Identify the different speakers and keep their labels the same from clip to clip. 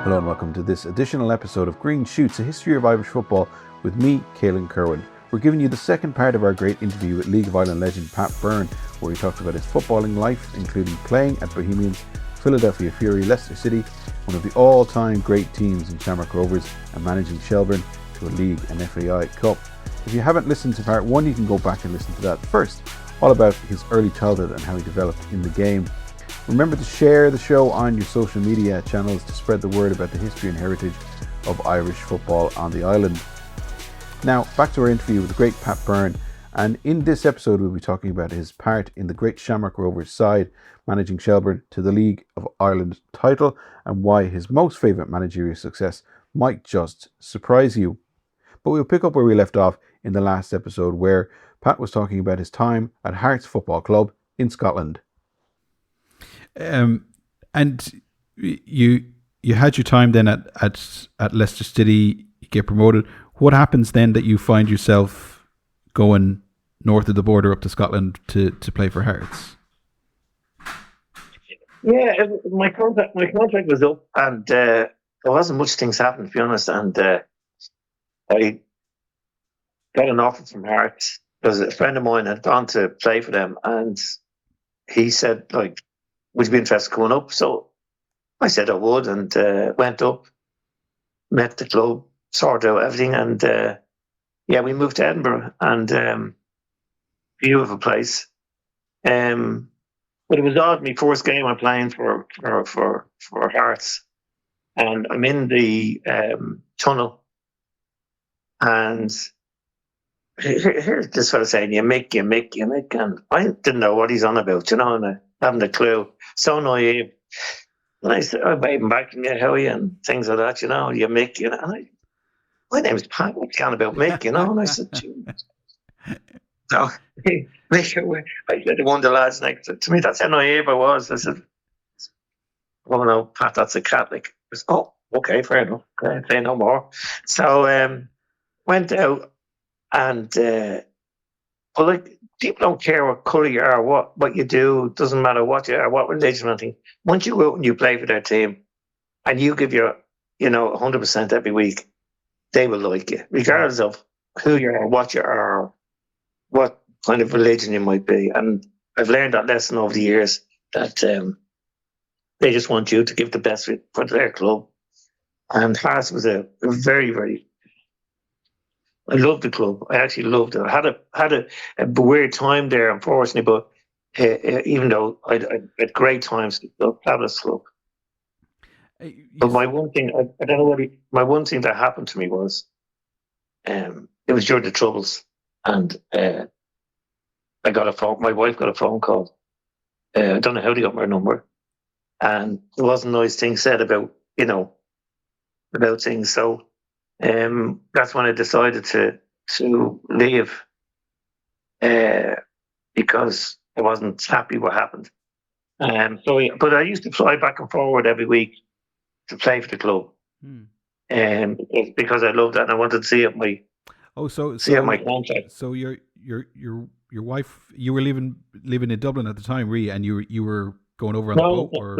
Speaker 1: Hello and welcome to this additional episode of Green Shoots, a history of Irish football with me, Caelan Kerwin. We're giving you the second part of our great interview with League of Ireland legend Pat Byrne, where he talks about his footballing life, including playing at Bohemians, Philadelphia Fury, Leicester City, one of the all-time great teams in Shamrock Rovers, and managing Shelbourne to a League and FAI Cup. If you haven't listened to part one, you can go back and listen to that first, all about his early childhood and how he developed in the game. Remember to share the show on your social media channels to spread the word about the history and heritage of Irish football on the island. Now, back to our interview with the great Pat Byrne, and in this episode we'll be talking about his part in the great Shamrock Rovers side, managing Shelbourne to the League of Ireland title, and why his most favourite managerial success might just surprise you. But we'll pick up where we left off in the last episode, where Pat was talking about his time at Hearts Football Club in Scotland. And you had your time then at Leicester City. You get promoted. What happens then that you find yourself going north of the border up to Scotland to play for Hearts?
Speaker 2: Yeah, my contract was up, and there wasn't much things happening, to be honest. And I got an offer from Hearts because a friend of mine had gone to play for them, and he said, like, would you be interested in coming up? So I said I would, and went up, met the club, sorted out everything, and we moved to Edinburgh, and beautiful place. But it was odd. My first game I'm playing for Hearts, and I'm in the tunnel, and here's this fella saying, you make, and I didn't know what he's on about, and I haven't a clue. So naive. And I said, I'm waving back to me, how are you? And things like that, you make, and my name's Pat, what's going on about Mick, And I said, so I said to one of the lads next to me, that's how naive I was. I said, oh no, Pat, that's a Catholic. I said, oh, okay, fair enough. Okay, say no more. So went out, and people don't care what colour you are, what you do. It doesn't matter what you are, what religion or anything. Once you go out and you play for their team, and you give your 100% every week, they will like you, regardless of who you are, what you are, what kind of religion you might be. And I've learned that lesson over the years, that they just want you to give the best for their club. And Hearts was a very, very... I loved the club. I actually loved it. I had a weird time there, unfortunately, but even though I had great times, fabulous club. But my one thing, I don't know what my one thing that happened to me was, it was during the Troubles, and I got a phone. My wife got a phone call. I don't know how they got my number, and there wasn't nice things said about things. So that's when I decided to leave, because I wasn't happy what happened. But I used to fly back and forward every week to play for the club, because I loved that, and I wanted to see out my my contract.
Speaker 1: So your wife, you were living in Dublin at the time, really, and you were going over on the boat, or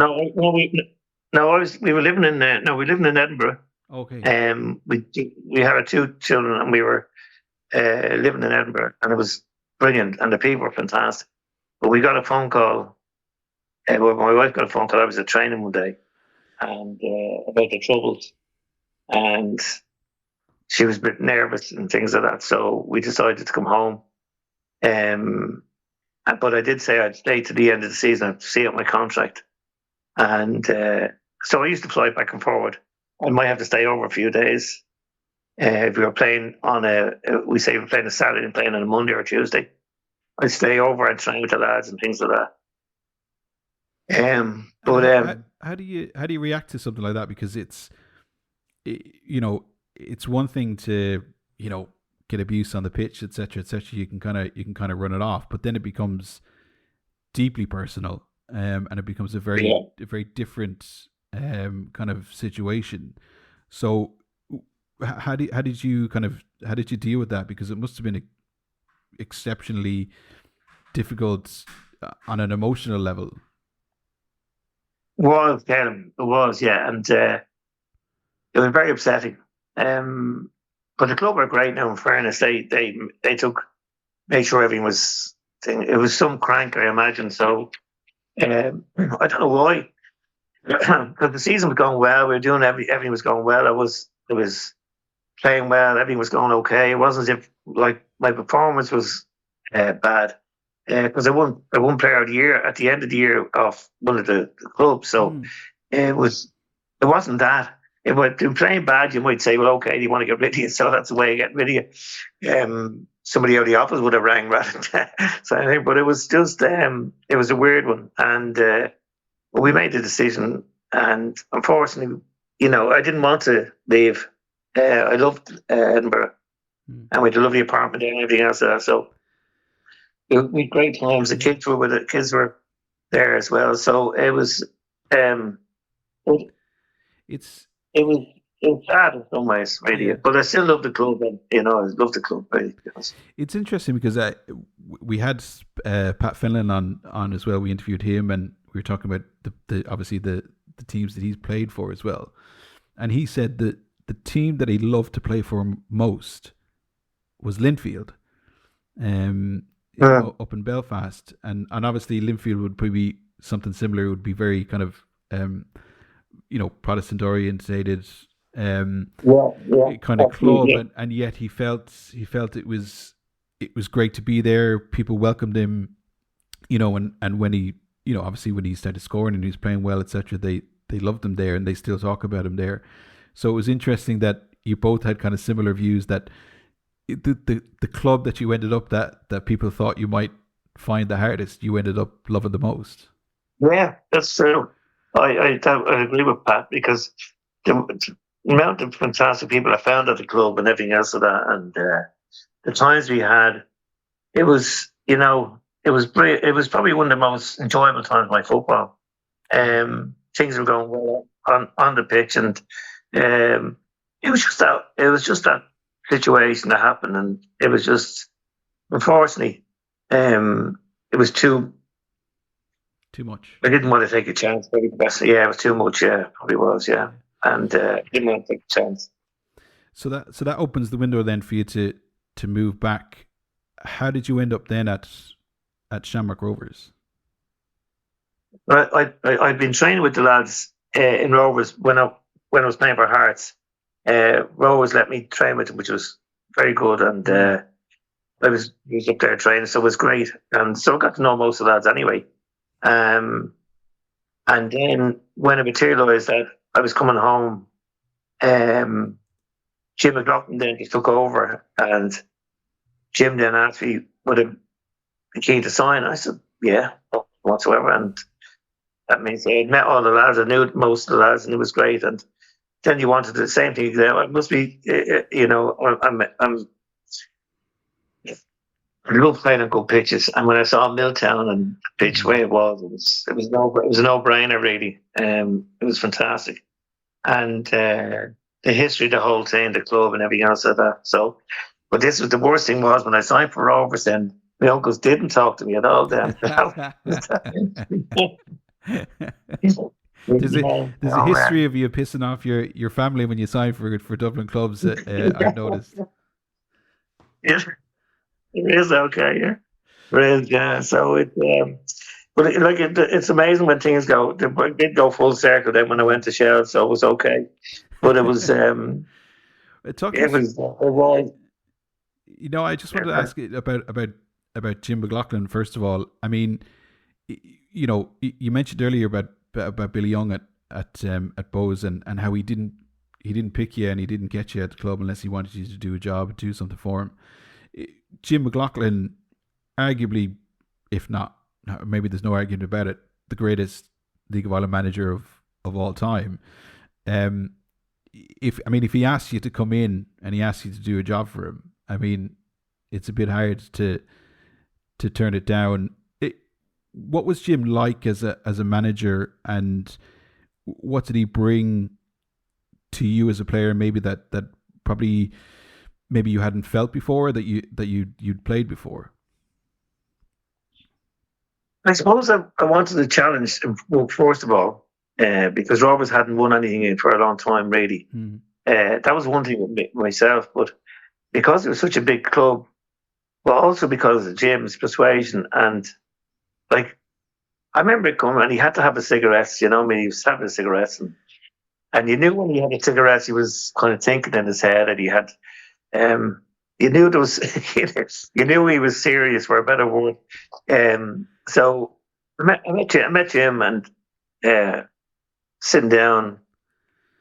Speaker 2: we were living in Edinburgh.
Speaker 1: Okay.
Speaker 2: We had 2 children, and we were living in Edinburgh, and it was brilliant, and the people were fantastic. But we got a phone call. My wife got a phone call. I was at training one day, and about the Troubles, and she was a bit nervous and things like that. So we decided to come home. But I did say I'd stay to the end of the season. I'd see out my contract, and so I used to fly back and forward. I might have to stay over a few days. If we were playing on we were playing a Saturday and playing on a Monday or Tuesday, I'd stay over and train with the lads and things like that.
Speaker 1: How do you react to something like that? Because it's one thing to get abuse on the pitch, etc., etc. You can kind of run it off, but then it becomes deeply personal, and it becomes a very different kind of situation. So how did you deal with that? Because it must have been exceptionally difficult on an emotional level.
Speaker 2: It was, yeah, and it was very upsetting. But the club are great now. In fairness, they made sure everything was. It was some crank, I imagine. So I don't know why, because the season was going well. We were doing everything was going well. It was playing well. Everything was going okay. It wasn't as if like my performance was bad because I won Player of the Year at the end of the year of one of the clubs. So it wasn't that. If I'd been playing bad, you might say, well, okay, you want to get rid of you, so that's the way you get rid of you. Somebody out of the office would have rang rather than so I think, but it was just it was a weird one, and we made the decision, and unfortunately, I didn't want to leave. I loved Edinburgh, and we had a lovely apartment there and everything else. So we had great times. The kids were with it. Kids were there as well. So it was.
Speaker 1: It's
Speaker 2: It was sad in some ways, really.
Speaker 1: Yeah.
Speaker 2: But I still love the club, and I love the club, really. To be honest.
Speaker 1: It's interesting because we had Pat Finlan on as well. We interviewed him, and we were talking about the obviously the teams that he's played for as well. And he said that the team that he loved to play for most was Linfield, up in Belfast, and obviously Linfield would probably be something similar. It would be very kind of Protestant orientated, kind of club, and yet he felt it was great to be there. People welcomed him, and when he, obviously when he started scoring and he was playing well, etc. They loved him there, and they still talk about him there. So it was interesting that you both had kind of similar views, that the club that you ended up that people thought you might find the hardest, you ended up loving the most.
Speaker 2: Yeah, that's true. I agree with Pat, because the amount of fantastic people I found at the club and everything else of that, and the times we had, it was it was probably one of the most enjoyable times of my football. Things were going well on the pitch, and it was just that situation that happened, and it was just, unfortunately, it was too
Speaker 1: much.
Speaker 2: I didn't want to take a chance. Yeah, it was too much. Yeah, probably was. Yeah, and didn't want to take a chance.
Speaker 1: So that opens the window then for you to move back. How did you end up then at Shamrock Rovers?
Speaker 2: I'd been training with the lads in Rovers when I was playing for Hearts. Rovers let me train with them, which was very good, and I was up there training, so it was great, and so I got to know most of the lads anyway. And then when it materialised that I was coming home, Jim McLaughlin then he took over, and Jim then asked me would I be keen to sign. I said, yeah, whatsoever. And that means I had met all the lads, I knew most of the lads, and it was great. And then you wanted the same thing. I must be, I love playing on good pitches, and when I saw Milltown and the pitch where it was a no-brainer, really. It was fantastic, and the history, the whole thing, the club, and everything else like that. So, but the worst thing was when I signed for Rovers, then my uncles didn't talk to me at all. Then
Speaker 1: there's a history of you pissing off your family when you signed for Dublin clubs. I've noticed.
Speaker 2: It is okay, yeah. It is, yeah. So it's amazing when things go. They did go full circle then when I went to Shell, so it was okay. But it was it was.
Speaker 1: I just wanted to ask you about Jim McLaughlin first of all. I mean, you mentioned earlier about Billy Young at Bowes and how he didn't pick you and he didn't get you at the club unless he wanted you to do a job, do something for him. Jim McLaughlin, arguably, if not, maybe there's no argument about it, the greatest League of Ireland manager of all time. If he asks you to come in and he asks you to do a job for him, I mean, it's a bit hard to turn it down. What was Jim like as a manager, and what did he bring to you as a player? Maybe that probably maybe you hadn't felt before, that you'd played before.
Speaker 2: I suppose I wanted to challenge him, well, first of all, because Rovers hadn't won anything for a long time, really.
Speaker 1: Mm.
Speaker 2: That was one thing with myself, but because it was such a big club, but also because of Jim's persuasion, and like I remember it coming, and he had to have a cigarette. You know, I mean, he was having a cigarette, and you knew when he had a cigarette, he was kind of thinking in his head, and he had, you knew there was, you knew he was serious, for a better word. So I met Jim, and sitting down,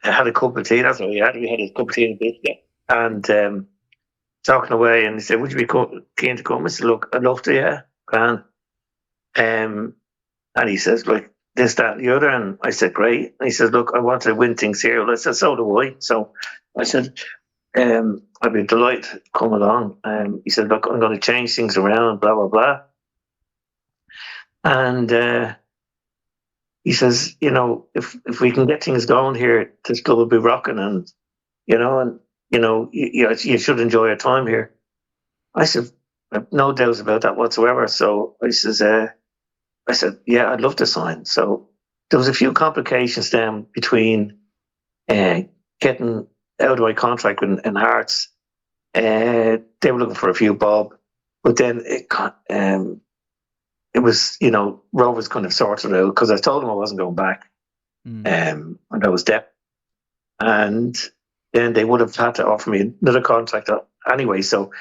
Speaker 2: I had a cup of tea. That's what we had. We had a cup of tea and a biscuit, and talking away. And he said, "Would you be keen to come?" I said, "Look, I'd love to. Yeah, grand." And he says, like, this, that, and the other. And I said, great. And he says, look, I want to win things here. I said, so do I. So I said, I'd be delighted to come along. He said, look, I'm going to change things around, blah, blah, blah. And he says, you know, if we can get things going here, this club will be rocking. And, you know, you should enjoy your time here. I said, no doubts about that whatsoever. So I said, yeah, I'd love to sign. So there was a few complications then between getting out of my contract in Hearts. They were looking for a few bob, but then it was, you know, Rovers kind of sorted it out, because I told them I wasn't going back, and I was dead. And then they would have had to offer me another contract anyway. So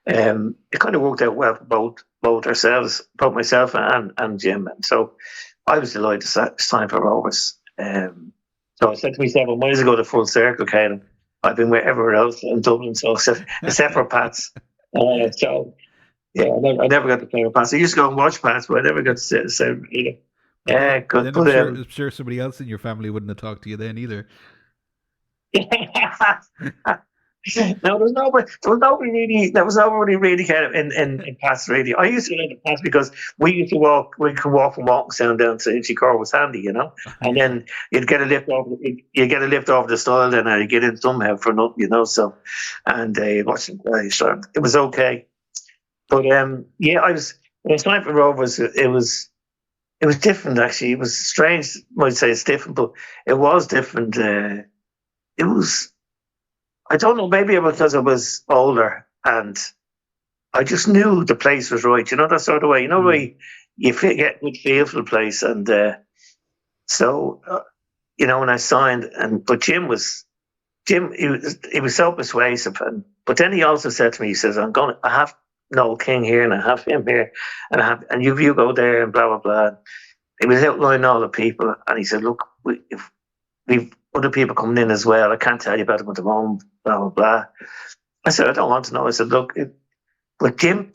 Speaker 2: it kind of worked out well for both ourselves, both myself and Jim. And so I was delighted to sign for Rovers. So I said to myself, I might as well go to full circle, Caelan. I've been with everywhere else in Dublin, so except for Pats. So yeah, I never got to play with Pats. I used to go and watch Pats, but I never got to sit and say, you know. Yeah, good.
Speaker 1: Then I'm sure somebody else in your family wouldn't have talked to you then either.
Speaker 2: No, there was nobody really kind of in Pats really. I used to like the Pats because we could walk from Walkinstown down to Inchicore was handy, you know. And then you'd get a lift off the stile, and you get in somehow for nothing, you know. So, and watching play, so it was okay. But yeah, when I was playing for Rovers, it was different actually. It was strange. I might say it's different, but it was different. It was. I don't know, maybe because I was older and I just knew the place was right. You know, that sort of way. You know, where you get good feel for the place. And so, you know, when I signed, but Jim, he was so persuasive. But then he also said to me, he says, I have Noel King here and I have him here and you go there and blah, blah, blah. He was outlining all the people. And he said, look, if we've other people coming in as well, I can't tell you about them at the moment, blah, blah, blah. I said, I don't want to know. I said, look, but Jim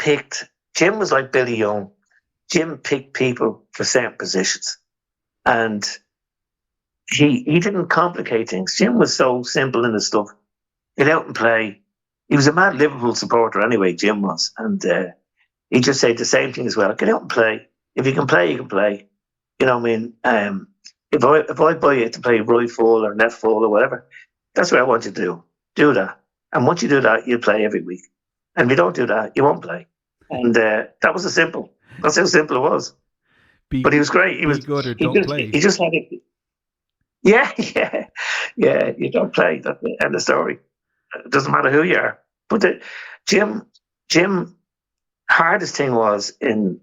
Speaker 2: was like Billy Young. Jim picked people for certain positions. And he didn't complicate things. Jim was so simple in his stuff. Get out and play. He was a mad Liverpool supporter anyway, Jim was. And he just said the same thing as well. Get out and play. If you can play, you can play. You know what I mean? If I buy you to play right full or left full or whatever, that's what I want you to do. Do that. And once you do that, you'll play every week. And if you don't do that, you won't play. And that was that's how simple it was. But he was great. He was
Speaker 1: good or don't play.
Speaker 2: He just had it. Yeah. You don't play. That's the end of the story. It doesn't matter who you are. But Jim, hardest thing was in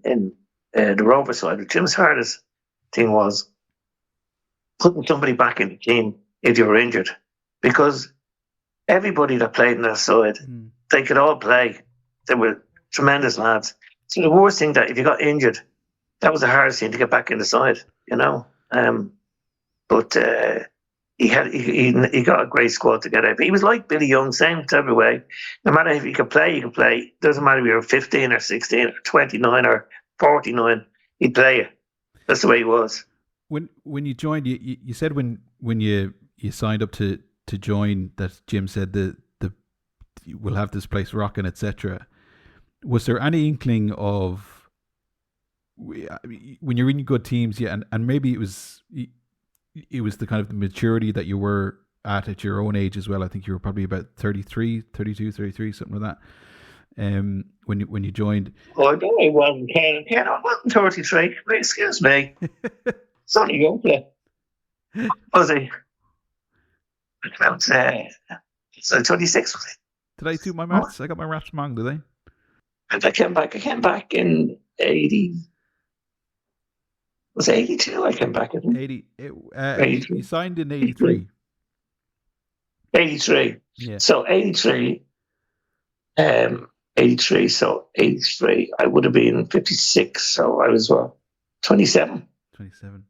Speaker 2: the Rover side. Jim's hardest thing was putting somebody back in the team if you were injured, because everybody that played in that side, they could all play. They were tremendous lads. So the worst thing, that if you got injured, that was the hardest thing, to get back in the side, you know. But he got a great squad together. But he was like Billy Young, same type of way. No matter if you could play, you can play. Doesn't matter if you're 15 or 16 or 29 or 49, he'd play you. That's the way he was.
Speaker 1: When you joined, you said when you signed up to join, that Jim said the we'll have this place rocking, etc. Was there any inkling of, when you're in good teams, and maybe it was the kind of the maturity that you were at your own age as well. I think you were probably about 33, something like that. When you joined.
Speaker 2: Oh, I know I wasn't, Ken. I wasn't 33. Excuse me. It's only young play. Was he? About so 26 was it?
Speaker 1: Did I do my
Speaker 2: Oh,
Speaker 1: maths? I got my maths wrong, did I?
Speaker 2: and I came back in 80. Was it 82? I came back in
Speaker 1: 80. You
Speaker 2: 83.
Speaker 1: signed in 83.
Speaker 2: 83.
Speaker 1: Yeah,
Speaker 2: So 83, um, 83. So 83, I would have been 56. So I was, what, 27?
Speaker 1: 27.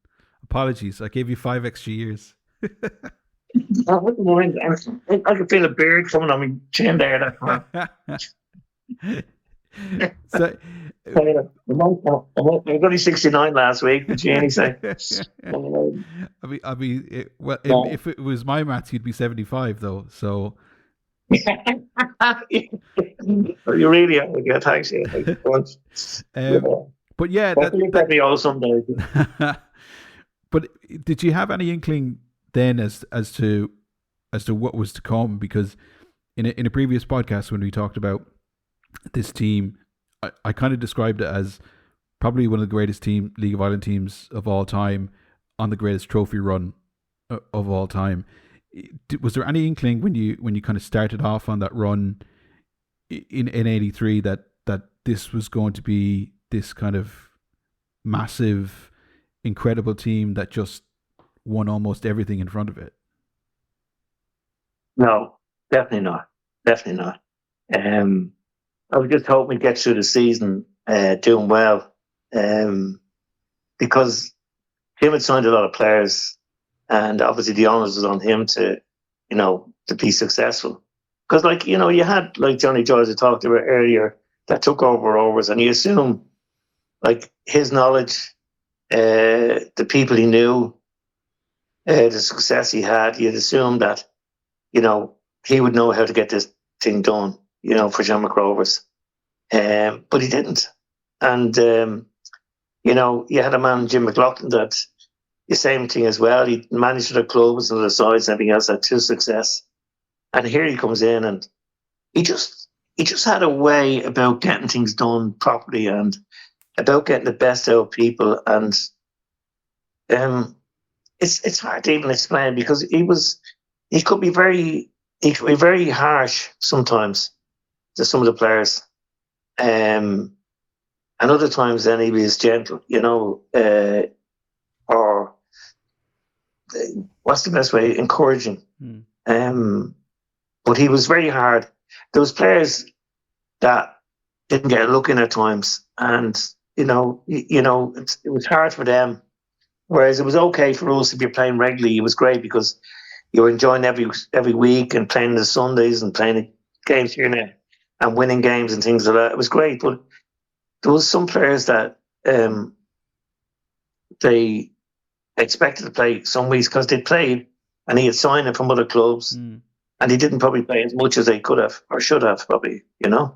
Speaker 1: Apologies. I gave you 5 extra years.
Speaker 2: I wouldn't mind. I could feel a beard coming on my chin there. That time.
Speaker 1: So,
Speaker 2: I'm only 69 last week. Did you say?
Speaker 1: well,
Speaker 2: No.
Speaker 1: if it was my maths, you'd be 75 though. So,
Speaker 2: You really are. Yeah, thanks. Yeah, thanks so much. Yeah.
Speaker 1: but yeah,
Speaker 2: I feel
Speaker 1: that
Speaker 2: probably all some days.
Speaker 1: but did you have any inkling then as to what was to come? Because in a previous podcast when we talked about this team, I kind of described it as probably one of the greatest League of Ireland teams of all time, on the greatest trophy run of all time. Was there any inkling when you kind of started off on that run in '83 that this was going to be this kind of massive, incredible team that just won almost everything in front of it?
Speaker 2: No, definitely not. Definitely not. I was just hoping we'd get through the season doing well, because Tim had signed a lot of players, and obviously the onus was on him to be successful. Because, like, you had, like, Johnny Joyce I talked about earlier, that took over Rovers, and you assume, like, his knowledge, the people he knew, the success he had, you'd assume that, he would know how to get this thing done, for Shamrock Rovers. But he didn't. And, you had a man, Jim McLaughlin, that the same thing as well. He managed the clubs and the sides and everything else, had to success. And here he comes in, and he just had a way about getting things done properly and about getting the best out of people. And it's hard to even explain, because he could be very harsh sometimes to some of the players. And other times then he was gentle, or what's the best way? Encouraging. But he was very hard. There was players that didn't get a look in at times, and it was hard for them. Whereas it was okay for us if you're playing regularly. It was great because you were enjoying every week and playing the Sundays and playing the games here and there and winning games and things like that. It was great, but there was some players that they expected to play some weeks because they'd played and he had signed it from other clubs, and he didn't probably play as much as they could have or should have, probably. But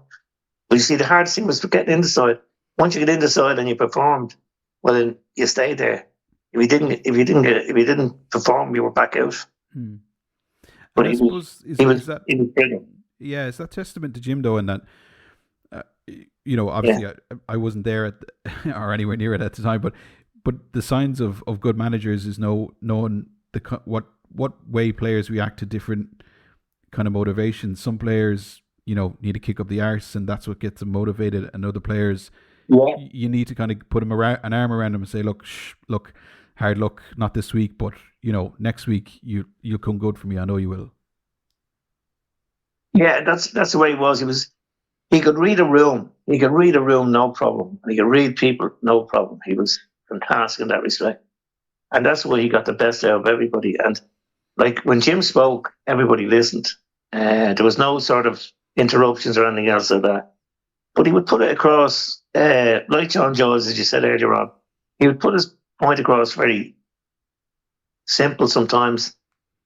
Speaker 2: you see, the hardest thing was getting in the side. Once you get in the side and you performed, well, then you stayed there. If you didn't perform, you were back out.
Speaker 1: And
Speaker 2: But
Speaker 1: I suppose
Speaker 2: he was brilliant.
Speaker 1: Yeah, is that testament to Jim though, in that obviously I wasn't there or anywhere near it at the time, but the signs of good managers is knowing what way players react to different kind of motivations. Some players need to kick up the arse, and that's what gets them motivated, and other players you need to kind of put an arm around them and say, look, hard luck, not this week, but next week you'll come good for me. I know you will.
Speaker 2: Yeah, that's the way he was. He could read a room. He could read a room, no problem. And he could read people, no problem. He was fantastic in that respect. And that's why he got the best out of everybody. And, like, when Jim spoke, everybody listened. There was no sort of interruptions or anything else like that. But he would put it across, like John Jones, as you said earlier on. He would put his point across very simple sometimes,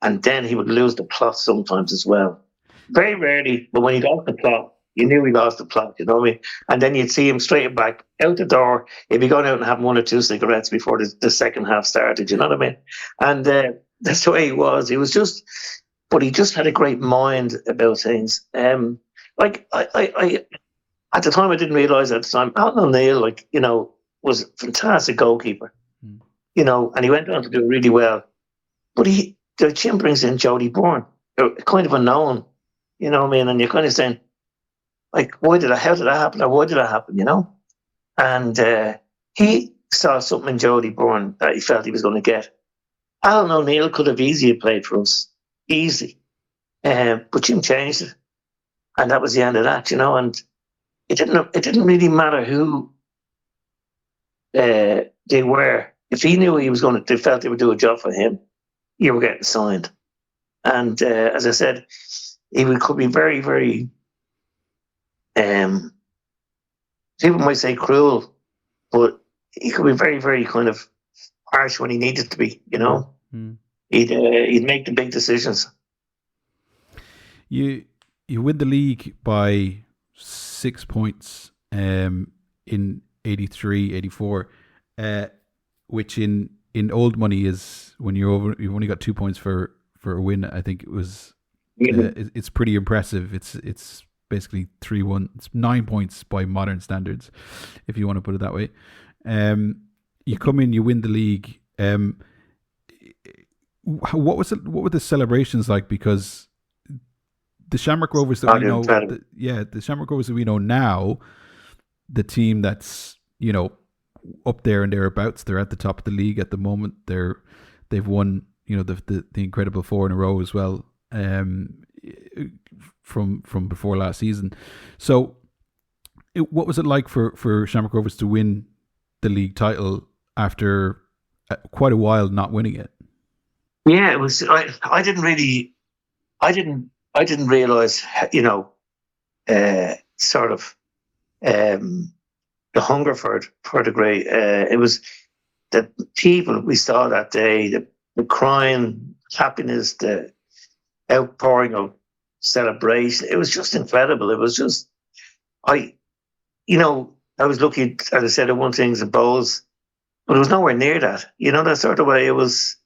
Speaker 2: and then he would lose the plot sometimes as well. Very rarely, but when he lost the plot, you knew he lost the plot, you know what I mean? And then you'd see him straight back out the door. He'd be going out and having 1 or 2 cigarettes before the second half started, you know what I mean? And that's the way he was. But he just had a great mind about things. Like, I at the time, I didn't realise at the time, Alan O'Neill, was a fantastic goalkeeper, and he went on to do really well. But the Jim brings in Jody Bourne, kind of unknown, you know what I mean? And you're kind of saying, like, how did that happen? Or why did that happen, you know? And he saw something in Jody Bourne that he felt he was going to get. Alan O'Neill could have easily played for us, easy. But Jim changed it. And that was the end of that, you know? And it didn't really matter who they were. If he knew they felt they would do a job for him, you were getting signed. And as I said, could be very, very, people might say cruel, but he could be very, very kind of harsh when he needed to be, you know. Mm. He'd make the big decisions.
Speaker 1: You win the league by 6 points in 83, 84, which in old money is when you've only got 2 points for a win. I think it was it's pretty impressive. It's basically 3-1. It's 9 points by modern standards, if you want to put it that way. You come in, you win the league. What were the celebrations like? Because the Shamrock Rovers that we know, the Shamrock Rovers that we know now, the team that's, you know, up there and thereabouts, they're at the top of the league at the moment. They've won, you know, the incredible 4 in a row as well, from before last season. So, what was it like for Shamrock Rovers to win the league title after quite a while not winning it?
Speaker 2: Yeah, it was. I didn't realize, you know, sort of the hunger for the great. It was the people we saw that day, the crying, happiness, the outpouring of celebration. It was just incredible. It was just, I was lucky, as I said, I won things at bowls, but it was nowhere near that. You know, that sort of way. It was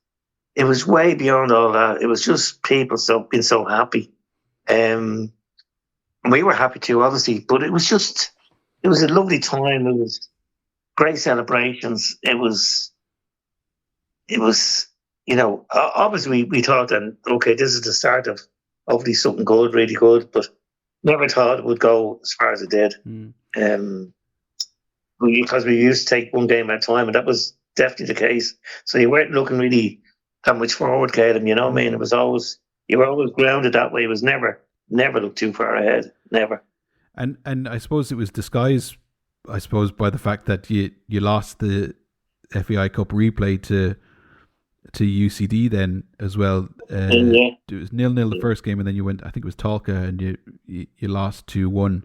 Speaker 2: way beyond all that. It was just people being so happy. And we were happy too, obviously, but it was a lovely time. It was great celebrations. It was, you know, obviously we thought then, okay, this is the start of hopefully something good, really good, but never thought it would go as far as it did. Because we used to take one game at a time, and that was definitely the case. So you weren't looking really that much forward, Caleb, you know what I mean? It was always, you were always grounded that way. It was never looked too far ahead, never.
Speaker 1: And I suppose it was disguised, by the fact that you lost the FAI Cup replay to UCD then as well. It was 0-0 the first game, and then you went, I think it was Talca, and you lost 2-1.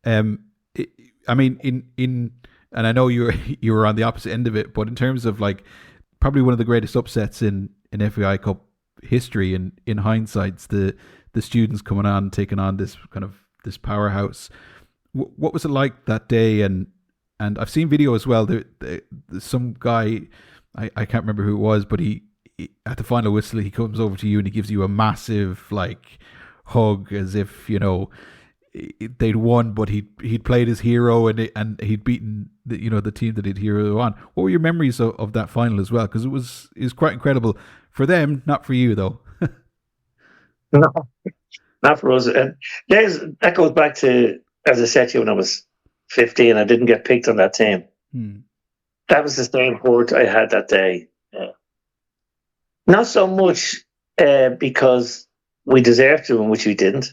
Speaker 1: I mean, and I know you were on the opposite end of it, but in terms of like probably one of the greatest upsets in FAI Cup history, and in hindsight, the students coming on, taking on this kind of this powerhouse. What was it like that day? And I've seen video as well. There's some guy, I can't remember who it was, but he at the final whistle, he comes over to you and he gives you a massive like hug, as if, you know, they'd won, but he'd played his hero and he'd beaten the team that he'd hero on. What were your memories of that final as well? Because it was quite incredible for them, not for you though.
Speaker 2: No, not for us. And that goes back to, as I said to you, when I was 15, I didn't get picked on that team. That was the same hurt I had that day. Not so much because we deserved to, and which we didn't,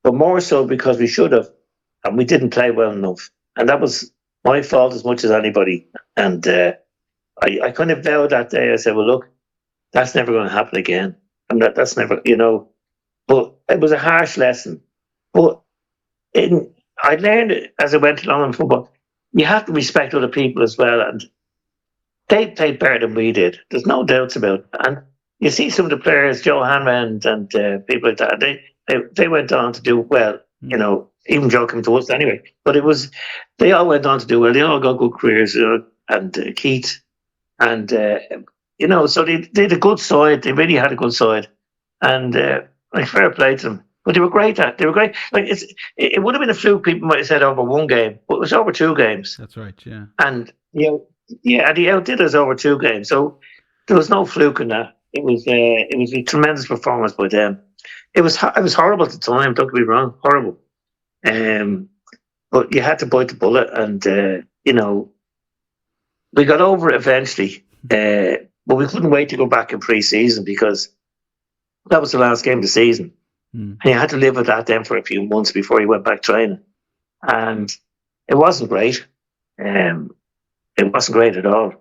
Speaker 2: but more so because we should have, and we didn't play well enough. And that was my fault as much as anybody. And I kind of vowed that day, I said, well, look, that's never going to happen again. And that's never, you know, but it was a harsh lesson. But I learned it as I went along in football. You have to respect other people as well. And they played better than we did. There's no doubts about it. And you see some of the players, Joe Hanmond and people like that, they went on to do well, you know, even Joe came to us anyway. But they all went on to do well. They all got good careers, and Keith. And, you know, so they had a good side. They really had a good side. And fair play to them. But they were great at it. They were great. Like it would have been a fluke, people might have said, over one game, but it was over 2 games.
Speaker 1: That's right, yeah.
Speaker 2: And, you know, and he outdid us over 2 games. So there was no fluke in that. it was a tremendous performance by them. It was horrible at the time. Don't get me wrong, horrible. Um, but you had to bite the bullet, and we got over it eventually. But we couldn't wait to go back in pre-season because that was the last game of the season, and you had to live with that then for a few months before you went back training, and it wasn't great. It wasn't great at all.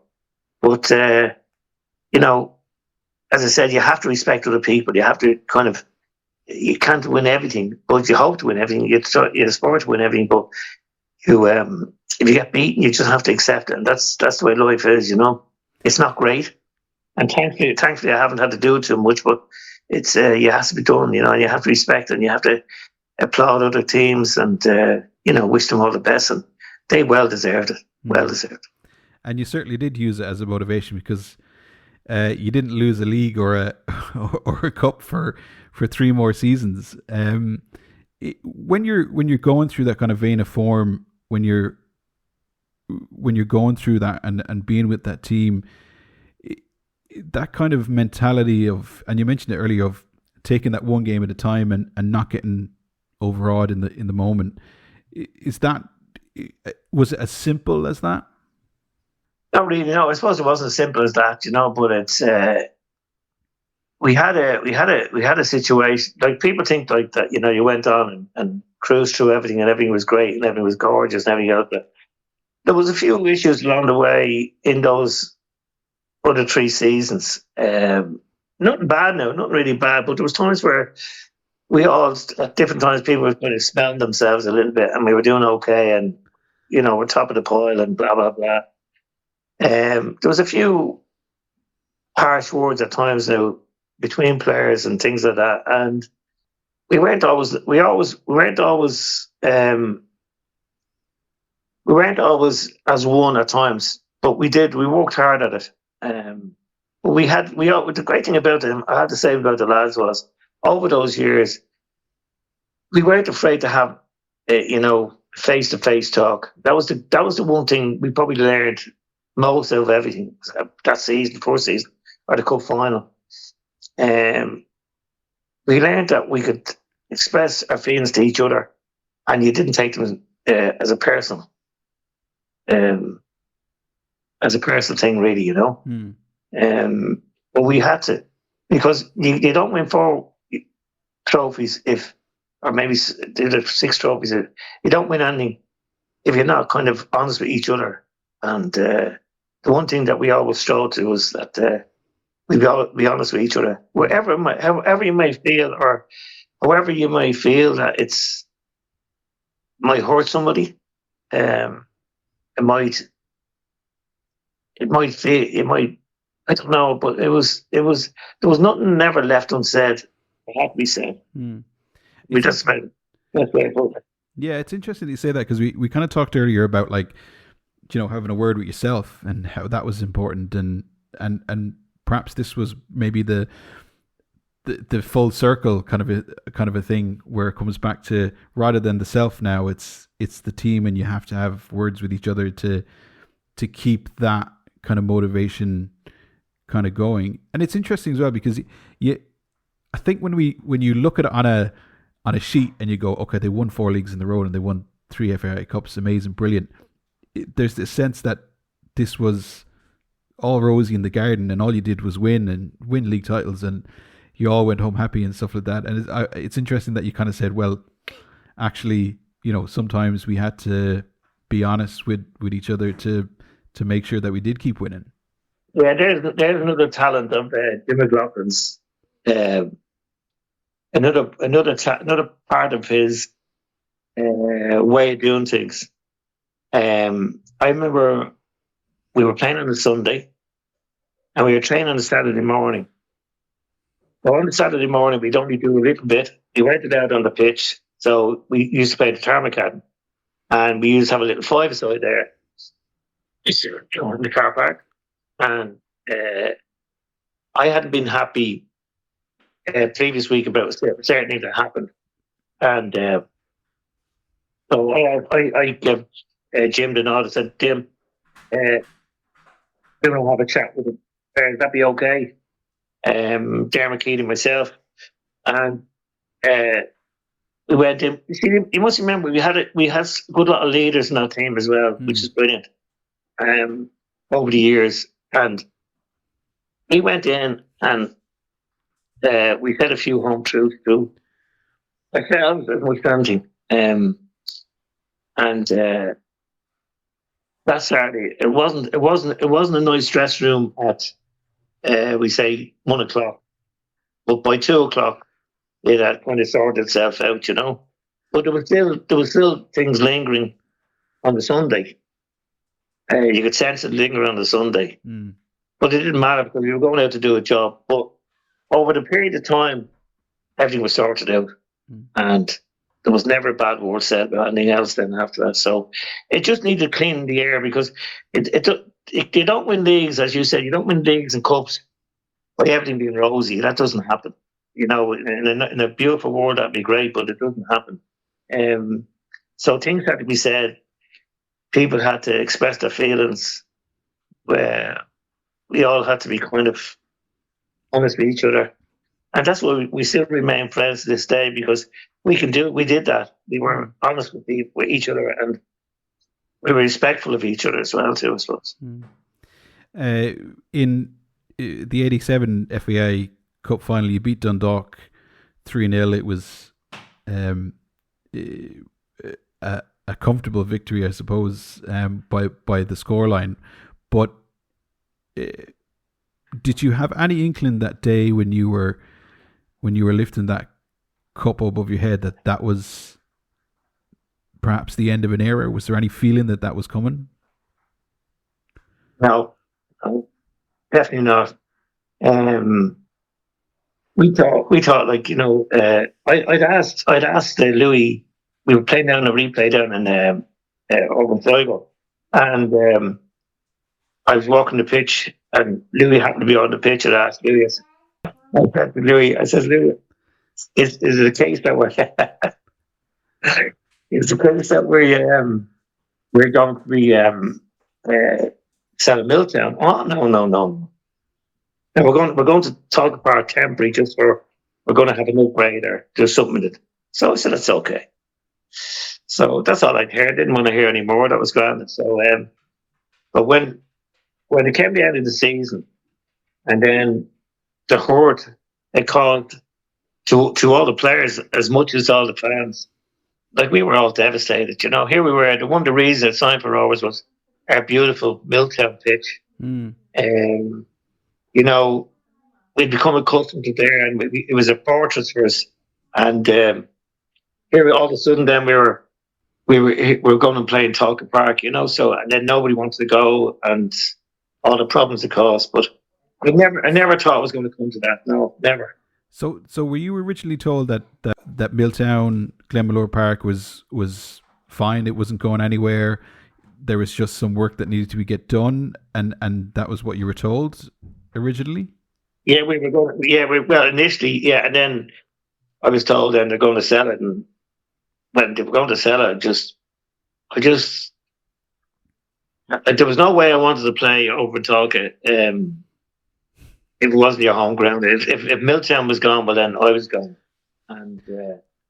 Speaker 2: But as I said, you have to respect other people. You have to you can't win everything, but you hope to win everything. You aspire to win everything, but if you get beaten, you just have to accept it, and that's the way life is. It's not great, and thankfully, I haven't had to do it too much, but it's it has to be done. You have to respect it, and you have to applaud other teams, and wish them all the best, and they well deserved it. Well deserved.
Speaker 1: And you certainly did use it as a motivation because you didn't lose a league or a or a cup for 3 more seasons. When you're going through that kind of vein of form, when you're going through that and being with that team, that kind of mentality of, and you mentioned it earlier, of taking that one game at a time and not getting overawed in the moment, was it as simple as that?
Speaker 2: Not really. No, I suppose it wasn't as simple as that, but it's we had a situation, like, people think like that, you went on and cruised through everything and everything was great and everything was gorgeous and everything else. But there was a few issues along the way in those other 3 seasons. Nothing bad now, nothing really bad, but there was times where we all, at different times, people were kind of smelling themselves a little bit, and we were doing okay, and we're top of the pile and blah blah blah. There was a few harsh words at times now between players and things like that, and we weren't always as one at times, but we worked hard at it. But the great thing about them, I have to say about the lads, was over those years we weren't afraid to have face to face talk. That was the one thing we probably learned most out of everything that season, first season, or the cup final. We learned that we could express our feelings to each other, and you didn't take them as a personal thing, really. But we had to, because you don't win 4 trophies or maybe 6 trophies. You don't win anything if you're not kind of honest with each other. And the one thing that we always strove to was that we be honest with each other, however you may feel, or however you may feel that might hurt somebody. It might I don't know, but there was nothing never left unsaid. It had to be said. We just made it.
Speaker 1: Yeah, it's interesting that you say that, because we kind of talked earlier about, like, having a word with yourself and how that was important, and perhaps this was maybe the full circle kind of a thing, where it comes back to, rather than the self now, it's the team, and you have to have words with each other to keep that kind of motivation kind of going. And it's interesting as well, because I think when you look at it on a sheet and you go, okay, they won 4 leagues in a row and they won 3 FAI Cups, amazing, brilliant. There's this sense that this was all rosy in the garden, and all you did was win league titles, and you all went home happy and stuff like that. And it's interesting that you kind of said, well, actually, sometimes we had to be honest with each other to make sure that we did keep winning.
Speaker 2: Yeah, there's another talent of Jim McLaughlin's. Another part of his way of doing things. I remember we were playing on a Sunday, and we were training on a Saturday morning. Well, on the Saturday morning, we'd only do a little bit. We went out on the pitch, so we used to play the tarmac, and we used to have a little 5-a-side there in the car park. And I hadn't been happy previous week about certain things that happened, and so I gave Jim the nod and said, Jim, we're going to have a chat with him. Would that be okay? Dermot Keating, myself, and we went in. You must remember we had a good lot of leaders in our team as well, which is brilliant. Over the years, and we went in and we said a few home truths to ourselves as much as anything. And that Saturday, it wasn't a nice dress room at we say 1 o'clock, but by 2 o'clock it had kind of sorted itself out, But there was still things lingering on the Sunday. You could sense it linger on the Sunday, but it didn't matter because we were going out to do a job. But over the period of time, everything was sorted out, and there was never a bad word said about anything else then after that. So it just needed cleaning the air because you don't win leagues, as you said, you don't win leagues and cups by everything being rosy. That doesn't happen. In a beautiful world, that'd be great, but it doesn't happen. So things had to be said. People had to express their feelings. Where we all had to be kind of honest with each other. And that's why we still remain friends to this day, because we did that. We were honest with each other, and we were respectful of each other as well, too, I suppose.
Speaker 1: In the 87 FAI Cup final, you beat Dundalk 3-0. It was a comfortable victory, I suppose, by the scoreline. But did you have any inkling that day when you were lifting that cup above your head that was perhaps the end of an era? Was there any feeling that was coming?
Speaker 2: No, definitely not. We thought like, I'd asked Louis. We were playing down a replay down in over Sligo, and I was walking the pitch, and Louis happened to be on the pitch. And I asked Louis, I said, Louis, is it a case that we're is the case that we're going to be selling Milltown? Oh, no. No, we're going to Talca Park temporary we're going to have an upgrade or do something with it. So I said, it's okay. So that's all I'd heard. Didn't want to hear any more. That was grand. So, but when it came to the end of the season, and then the horde it called to all the players as much as all the fans, like we were all devastated. Here we were. One of the reasons I signed for Rovers was our beautiful Milltown pitch. We'd become accustomed to there, and it was a fortress for us. And here, all of a sudden, then we were going to play in Talca Park, So, and then nobody wanted to go, and all the problems it caused. But I never thought it was going to come to that. No, never.
Speaker 1: So were you originally told that Milltown, Glenmalure Park was fine? It wasn't going anywhere. There was just some work that needed to get done, and that was what you were told originally.
Speaker 2: Yeah, we were going. Yeah, well, initially, yeah, and then I was told then they're going to sell it, and when they were going to sell it, I just there was no way I wanted to play over Talca. If it wasn't your home ground, if Milltown was gone, well then I was gone, and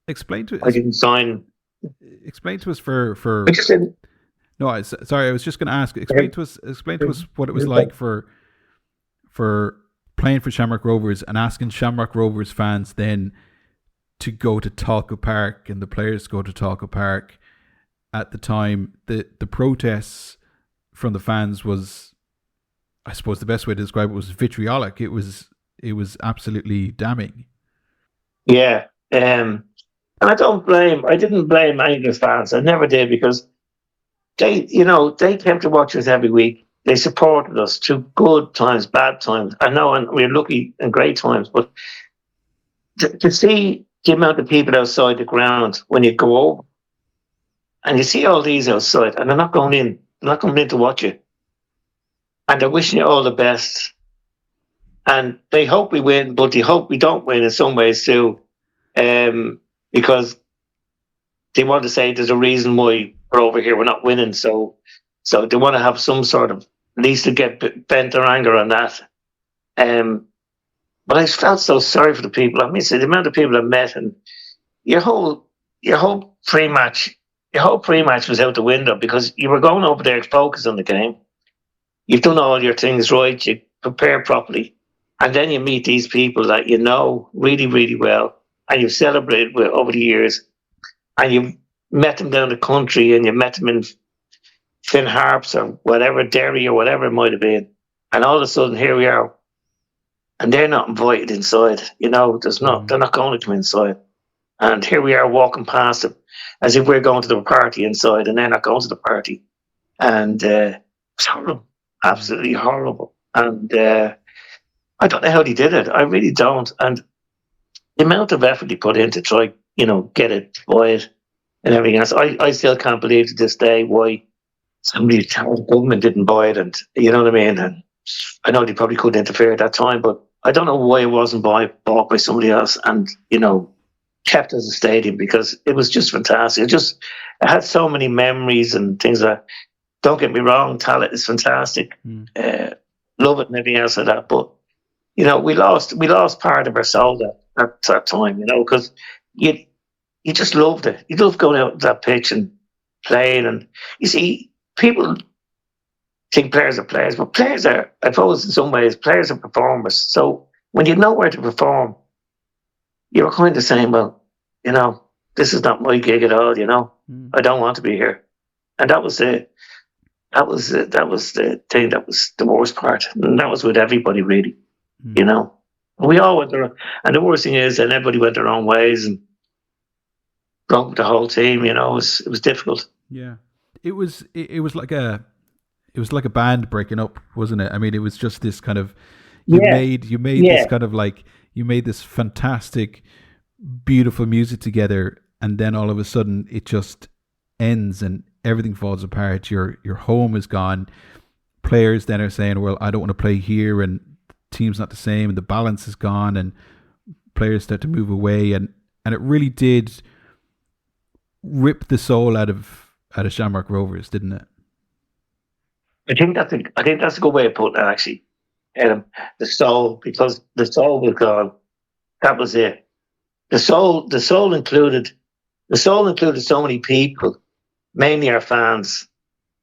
Speaker 1: explain to us.
Speaker 2: I didn't sign.
Speaker 1: Explain to us for.
Speaker 2: I just didn't.
Speaker 1: No, sorry. I was just going to ask. Explain to us what it was like for playing for Shamrock Rovers and asking Shamrock Rovers fans then to go to Talca Park, and the players go to Talca Park. At the time, the protests from the fans was, I suppose the best way to describe it was vitriolic. It was absolutely damning.
Speaker 2: Yeah, and I didn't blame any of the fans. I never did, because they came to watch us every week. They supported us through good times, bad times. I know, and we're lucky in great times, but to see the amount of people outside the ground when you go over, and you see all these outside, and they're not going in to watch you, and they're wishing you all the best, and they hope we win, but they hope we don't win in some ways too, because they want to say there's a reason why we're over here, we're not winning, so they want to have some sort of, at least to get bent their anger on that. But I felt so sorry for the people. I mean, so the amount of people I met, and your whole your whole pre-match your whole pre-match was out the window because you were going over there to focus on the game. You've done all your things right. You prepare properly, and then you meet these people that you know really, really well, and you've celebrated with over the years, and you've met them down the country, and you met them in Finn Harps or whatever, Derry or whatever it might have been, and all of a sudden here we are, and they're not invited inside. You know, they're not going to come inside, and here we are walking past them as if we're going to the party inside, and they're not going to the party, and it's horrible, absolutely horrible, and I don't know how they did it. I really don't, and the amount of effort they put in to try, get it quiet and everything else. I still can't believe to this day why somebody, the government didn't buy it, and you know what I mean. And I know they probably couldn't interfere at that time, but I don't know why it wasn't bought by somebody else, and kept as a stadium, because it was just fantastic. It had so many memories and things that. Don't get me wrong, talent is fantastic. Love it and everything else like that, but we lost part of our soul at that time, because you just loved it. You loved going out to that pitch and playing. And you see, people think players are players, but players are, I suppose, in some ways, players are performers. So when you know where to perform, you were kind of saying, well, this is not my gig at all. I don't want to be here, and that was it. That was the thing that was the worst part, and that was with everybody really. We all went their, and the worst thing is that everybody went their own ways and broke the whole team. It was difficult.
Speaker 1: Yeah, it was like a band breaking up, wasn't it? I mean, it was just this kind of you made this kind of like you made this fantastic, beautiful music together, and then all of a sudden it just ends and everything falls apart. Your home is gone. Players then are saying, well, I don't want to play here, and team's not the same, and the balance is gone, and players start to move away, and it really did rip the soul out of Shamrock Rovers, didn't it?
Speaker 2: I think that's a good way of putting it, actually. The soul, because the soul was gone. That was it. The soul included so many people, mainly our fans,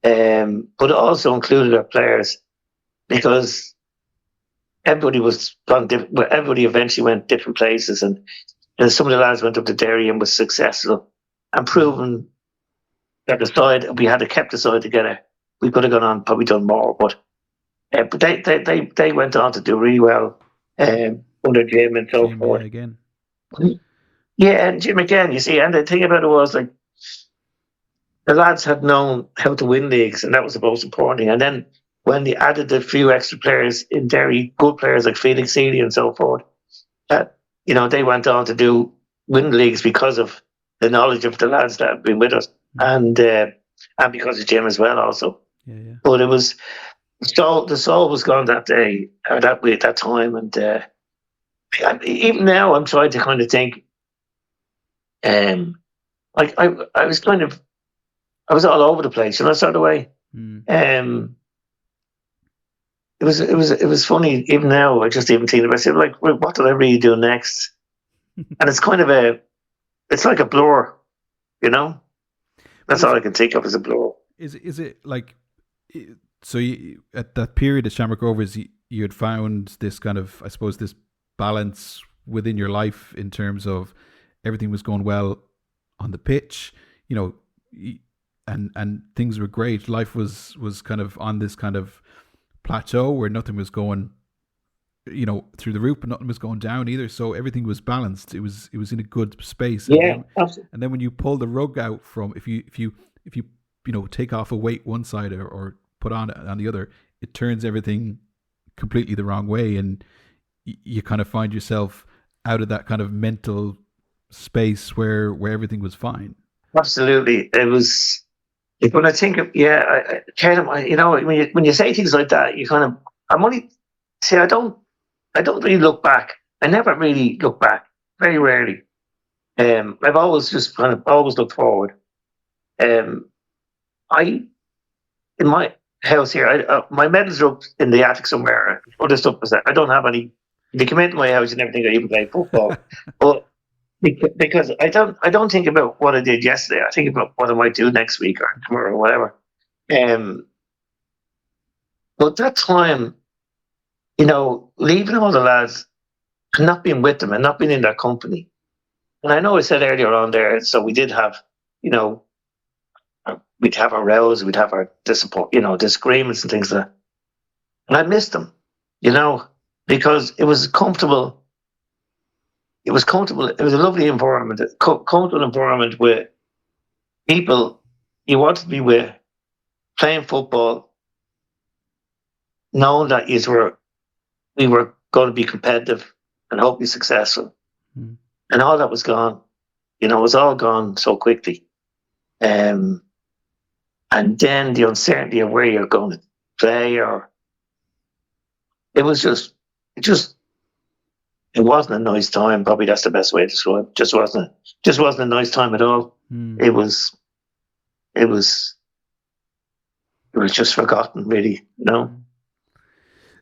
Speaker 2: but it also included our players, because everybody was gone different. Everybody eventually went different places, and some of the lads went up to Derry and was successful and proven that we had to kept the side together. We could have gone on, probably done more, but they went on to do really well under Jim and so forth.
Speaker 1: Again.
Speaker 2: Yeah, and Jim again, you see, and the thing about it was, like, the lads had known how to win leagues, and that was the most important thing. And then when they added a few extra players in Derry, good players like Felix Seeley and so forth, they went on to win leagues because of the knowledge of the lads that have been with us, and because of Jim as well, also.
Speaker 1: Yeah.
Speaker 2: But it was the soul was gone that day, or that time, and even now I'm trying to kind of think. Like I was kind of. I was all over the place, sort of way. It was funny. Even now, I just even think about it. Like, what did I really do next? And it's kind of it's like a blur, That's all I can think of as a blur.
Speaker 1: Is it like? So at that period at Shamrock Rovers, you had found this kind of, I suppose, this balance within your life in terms of everything was going well on the pitch, and things were great. Life was kind of on this kind of plateau where nothing was going, through the roof, but nothing was going down either. So everything was balanced. It was in a good space.
Speaker 2: Yeah, absolutely.
Speaker 1: And then when you pull the rug out from, if you take off a weight one side or put on the other, it turns everything completely the wrong way, and you kind of find yourself out of that kind of mental space where everything was fine.
Speaker 2: Absolutely, it was. When I think of when you say things like that, you kind of. I'm only say I don't really look back. I never really look back. Very rarely. I've always just kind of always looked forward. In my house here, my medals are up in the attic somewhere. Other stuff was that I don't have any They come into my house and never think I even play football. But because I don't think about what I did yesterday. I think about what I might do next week or tomorrow or whatever. Um, but that time, leaving all the lads and not being with them and not being in their company. And I know I said earlier on there, so we did have, you know, we'd have our rows, we'd have our disagreements and things like that. And I missed them, because it was comfortable. It was comfortable. It was a lovely environment, a comfortable environment where people you wanted to be with, playing football, knowing that we were going to be competitive and hopefully successful.
Speaker 1: Mm.
Speaker 2: And all that was gone. It was all gone so quickly. And then the uncertainty of where you're going to play, or it wasn't a nice time. Probably that's the best way to describe it. Just wasn't a nice time at all.
Speaker 1: Mm.
Speaker 2: It was just forgotten, really.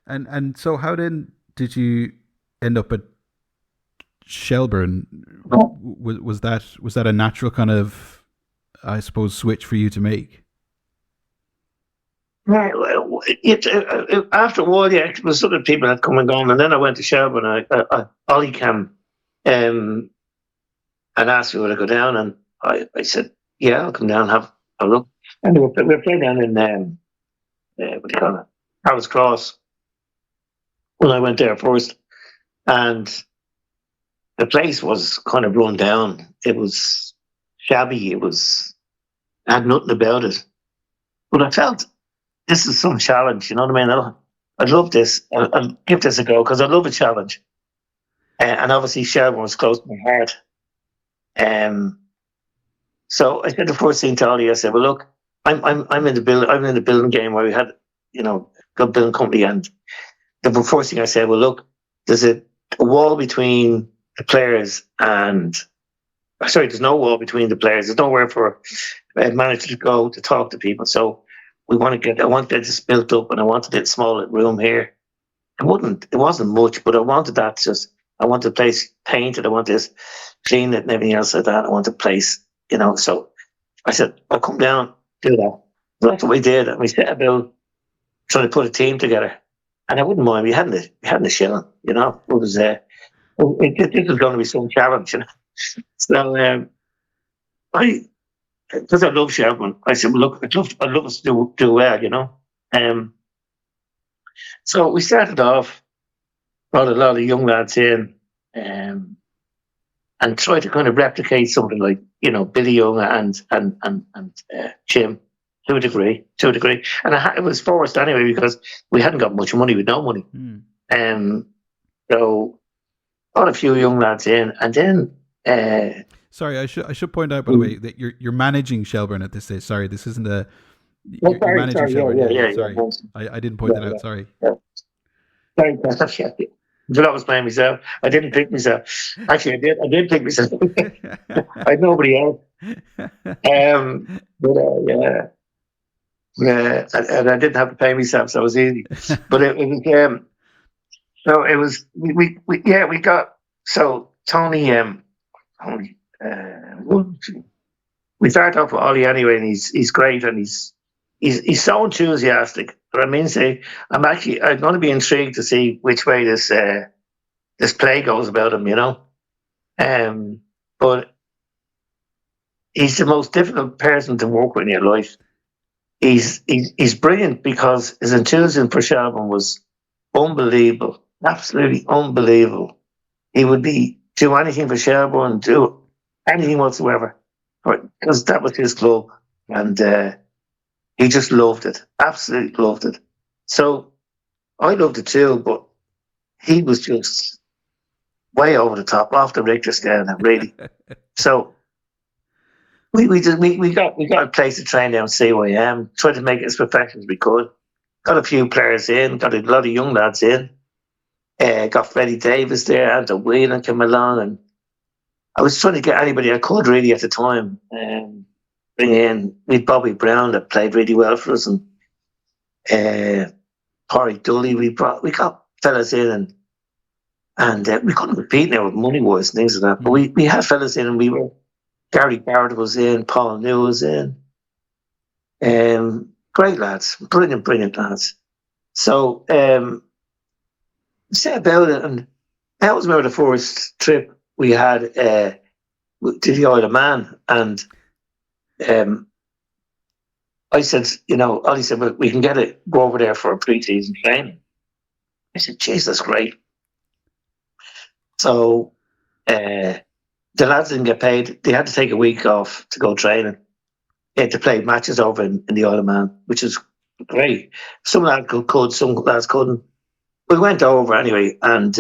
Speaker 1: And so how then did you end up at Shelbourne?
Speaker 2: Oh.
Speaker 1: Was that a natural kind of, I suppose, switch for you to make?
Speaker 2: Right. After a while, yeah, there was other people had come and gone, and then I went to Shelbourne. Ollie came, and asked me would I go down, and I said, yeah, I'll come down and have a look. And we were playing down in what do you call it, Harris Cross, when I went there first, and the place was kind of run down. It was shabby. It had nothing about it, but I felt this is some challenge. You know what I mean? I'd love this. I'll give this a go because I love a challenge. And obviously, Shelbourne was close to my heart. So I said the first thing to Ollie, I said, "Well, look, I'm in the building. I'm in the building game where we had, good building company." And the first thing I said, "Well, look, there's a wall between the players and." Sorry, there's no wall between the players. There's nowhere for a manager to go to talk to people. So I want this built up, and I wanted a small room here. It wasn't much, but I wanted that. I want the place painted. I want this clean it and everything else like that. I want the place, So I said, I'll come down, do that. So that's what we did, and we set about trying to put a team together. And I wouldn't mind. We hadn't a shilling, It was this was going to be some challenge, So because I love Shelbourne, I said, well, look, I'd love us to do well, So we started off, brought a lot of young lads in, and tried to kind of replicate something like, Billy Young and Jim to a degree. And it was forced anyway because we hadn't got much money, with no money. So brought a few young lads in, and then.
Speaker 1: Sorry, I should point out, by the way, that you're managing Shelbourne at this stage. Sorry, this isn't a. You're managing Shelbourne. Yeah, sorry. I didn't point that out. Sorry.
Speaker 2: Sorry, so that was playing myself. I didn't pick myself. Actually, I did pick myself. I had nobody else. And I didn't have to pay myself, so it was easy. But it was so it was we got so Tony we started off with Ollie anyway, and he's great, and he's so enthusiastic. But I'm going to be intrigued to see which way this play goes about him, But he's the most difficult person to work with in your life. He's brilliant because his enthusiasm for Shelbourne was unbelievable, absolutely unbelievable. He would do anything for Shelbourne, do anything whatsoever, because that was his club, and he just loved it, absolutely loved it. So I loved it too, but he was just way over the top, off the Richter scale, really. So we got a place to train down CYM, tried to make it as professional as we could. Got a few players in, got a lot of young lads in. Got Freddie Davis there, and the Whelan came along, and I was trying to get anybody I could really at the time. Bring in with Bobby Brown that played really well for us, and Corey Dully. We got fellas in, and And we couldn't compete now with money-wise and things like that. But we had fellas in, and we were, Gary Barrett was in, Paul New was in. Great lads, brilliant lads. So say about it, and that was maybe the first trip we had to the Isle of Man, and I said, Ollie said, well, we can go over there for a pre-season training. I said, jeez, that's great. So the lads didn't get paid. They had to take a week off to go training. They had to play matches over in the Isle of Man, which is great. Some lads could, some lads couldn't. We went over anyway, and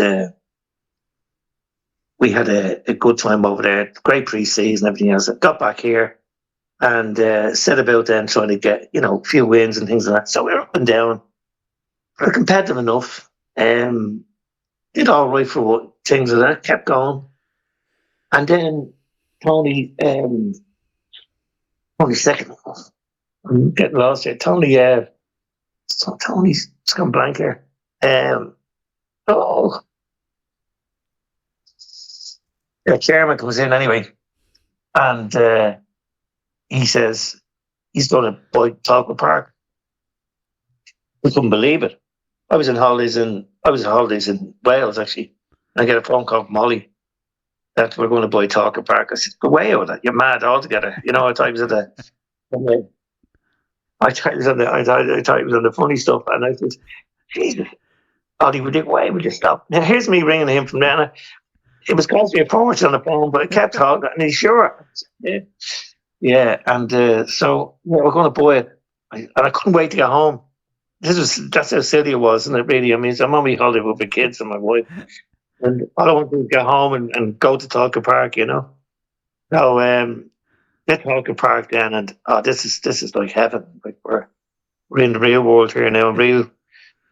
Speaker 2: we had a good time over there. Great pre-season, everything else. Got back here and set about then trying to get, a few wins and things like that. So we were up and down. We were competitive enough. Did all right for what things like that. Kept going. And then Tony, second. I'm getting lost here. Tony's gone blank here. The chairman comes in anyway, and he says he's going to buy Talbot Park. We couldn't believe it. I was on holidays in Wales actually. I get a phone call from Molly that we're going to buy Talbot Park. I said, "Go away with that! You're mad altogether." I thought he was I thought he was on the funny stuff, and I said, "Jesus, Ollie, would you why would you stop?" Now here's me ringing him from there. It was costing me a fortune on the phone, but I kept talking, and he's sure. Yeah, and so we're going to buy it, and I couldn't wait to get home. That's how silly it was, and it really. I mean, I'm on my holiday with my kids and my wife, and all I want to do is get home and go to Talca Park, So get Talca Park then, and this is like heaven. Like we're in the real world here now,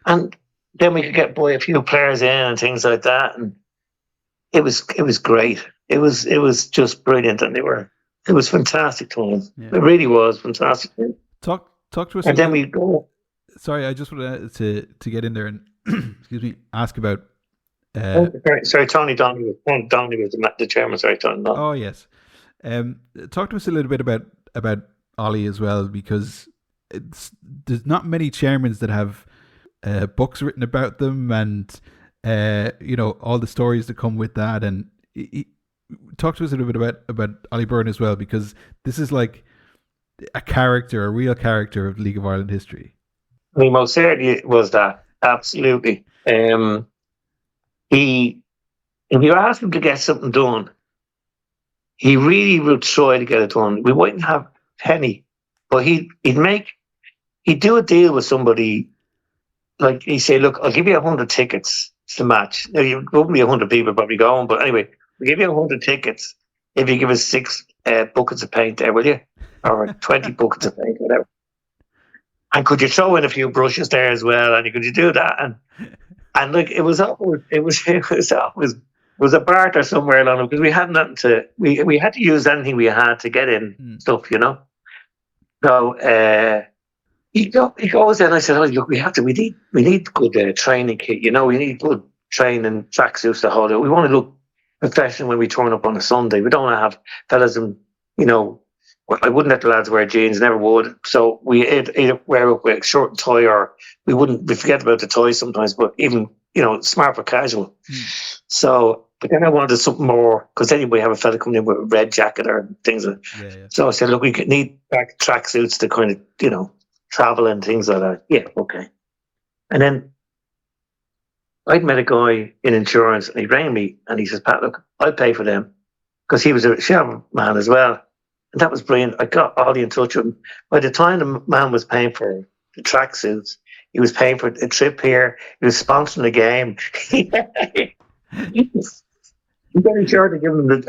Speaker 2: and then we could buy a few players in and things like that, and it was great. It was just brilliant, and it was fantastic times. Yeah. It really was fantastic.
Speaker 1: Talk to us.
Speaker 2: And then we go.
Speaker 1: Sorry, I just wanted to get in there and excuse me, ask about.
Speaker 2: Sorry, Tony Donnelly was the chairman. Sorry, Tony Donnelly.
Speaker 1: Oh yes. Talk to us a little bit about Ollie as well, because there's not many chairmans that have books written about them, and all the stories that come with that. And talk to us a little bit about Ollie Byrne as well, because this is like a real character of League of Ireland history.
Speaker 2: I mean, most certainly was that. Absolutely. If you ask him to get something done, he really would try to get it done. We wouldn't have a penny, but he'd do a deal with somebody. Like he'd say, "Look, I'll give you 100 tickets to the match." Now, you wouldn't be 100 people probably going, but anyway, we'll give you 100 tickets if you give us 6 buckets of paint there, will you? Or 20 buckets of paint, whatever. And could you throw in a few brushes there as well? And could you do that? And like it was a barter somewhere along because we had nothing to. We had to use anything we had to get in stuff, So he goes in. And I said, "Oh, look, we need good training kit. We need good training tracksuits to hold it. We want to look professional when we turn up on a Sunday. We don't want to have fellas and I wouldn't let the lads wear jeans, never would. So we either wear up with a short tie, or we forget about the tie sometimes, but even, smart for casual. So, but then I wanted something more, because then we have a fella coming in with a red jacket or things like that. Yeah. So I said, look, we need tracksuits to kind of, travel and things like that. Yeah, okay. And then I'd met a guy in insurance, and he rang me, and he says, "Pat, look, I'll pay for them," because he was a Shelbourne man as well. And that was brilliant. I got Ollie in touch with him. By the time the man was paying for the tracksuits, he was paying for a trip here. He was sponsoring the game. He's very sure to give him his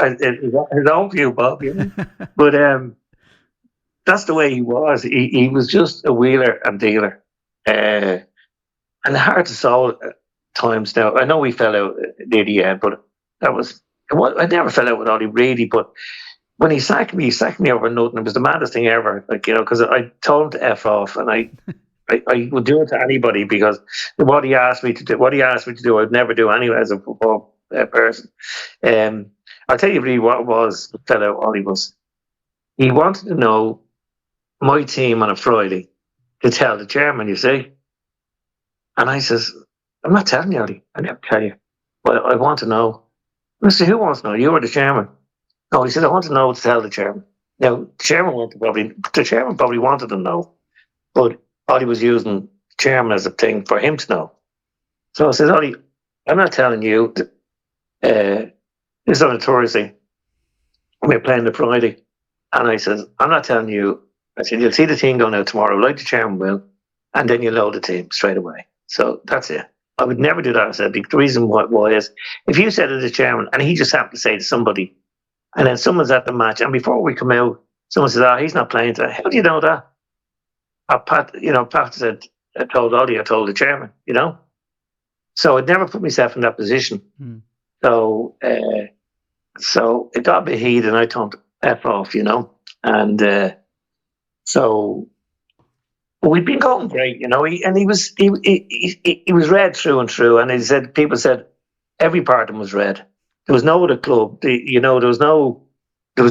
Speaker 2: own few bob, But that's the way he was. He was just a wheeler and dealer. And hard to solve at times now. I know we fell out near the end, but I never fell out with Ollie really, but when he sacked me over nothing. It was the maddest thing ever, because I told him to F off, and I I would do it to anybody because what he asked me to do, I'd never do anyway as a football person. I'll tell you really what it was, the fellow Ollie was. He wanted to know my team on a Friday to tell the chairman, you see. And I says, I'm not telling you, Ollie. I never tell you. But I want to know. I said, who wants to know? You or the chairman? No, he said, I want to know to tell the chairman. Now, the chairman probably wanted to know, but Ollie was using chairman as a thing for him to know. So I said, Ollie, I'm not telling you. This is on a Thursday. We're playing the Friday. And I said, I'm not telling you. I said, you'll see the team going out tomorrow, like the chairman will, and then you load the team straight away. So that's it. I would never do that. I said, the reason why is if you said to the chairman, and he just happened to say to somebody, and then someone's at the match, and before we come out, someone says, he's not playing today. How do you know that? Pat said, I told Ollie, I told the chairman, So I'd never put myself in that position.
Speaker 1: Mm.
Speaker 2: So it got a bit heated, and I turned F off, and so we'd been going great, he was red through and through, and people said every part of him was red. There was no other club, there was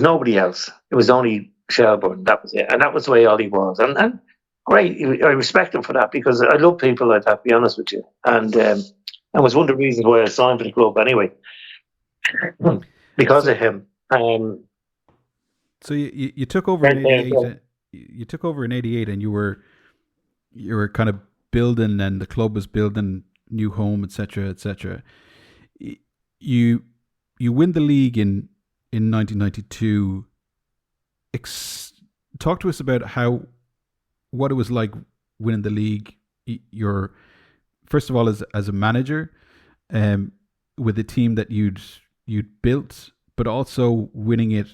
Speaker 2: nobody else. It was only Shelbourne. That was it, and that was the way Ollie was, and great. I respect him for that because I love people like that. To be honest with you, and that was one of the reasons why I signed for the club anyway, because of him.
Speaker 1: So you took over in '88. You took over in '88, and you were kind of building, and the club was building new home, etc., etc. You win the league in 1992. Talk to us about what it was like winning the league. Your first of all as a manager, with the team that you'd built, but also winning it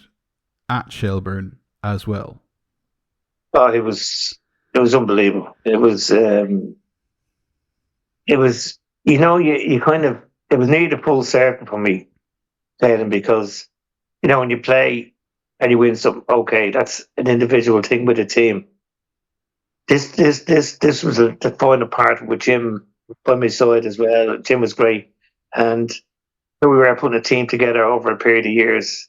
Speaker 1: at Shelbourne as well.
Speaker 2: Oh, it was unbelievable. It was you kind of, it was nearly a full circle for me, Aidan, because when you play and you win something, okay, that's an individual thing with a team. This was the final part with Jim by my side as well. Jim was great, and we were putting a team together over a period of years,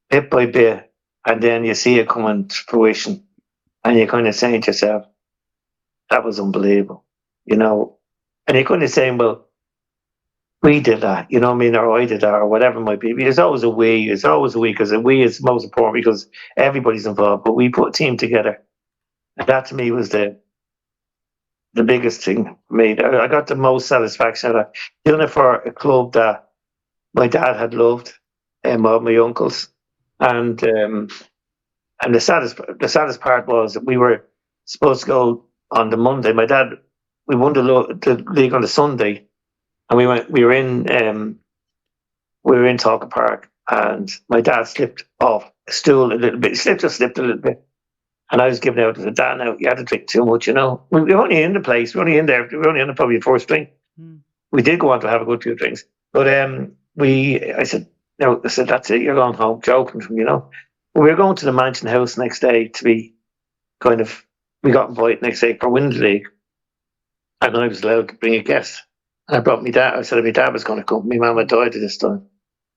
Speaker 2: bit by bit, and then you see it coming to fruition, and you're kind of saying to yourself, "That was unbelievable," and you're kind of saying, "Well, we did that," or I did that, or whatever it might be. There's always a we. It's always a we, because a we is most important because everybody's involved. But we put a team together, and that to me was the biggest thing for me. I got the most satisfaction out of that. Doing it for a club that my dad had loved, and my uncles, and the saddest part was that we were supposed to go on the Monday. My dad, we won the league on the Sunday. And we were in Talca Park, and my dad slipped off a stool a little bit. He slipped a little bit. And I was giving out to the dad, now, you had to drink too much, We were only in the place. We were only in there. We were only in probably the first drink. We did go on to have a good few drinks. But I said, that's it, you're going home, joking, We were going to the Mansion House next day to be we got invited next day for winning the league. And I was allowed to bring a guest. And I brought my dad. I said my dad was going to come. My mum had died at this time.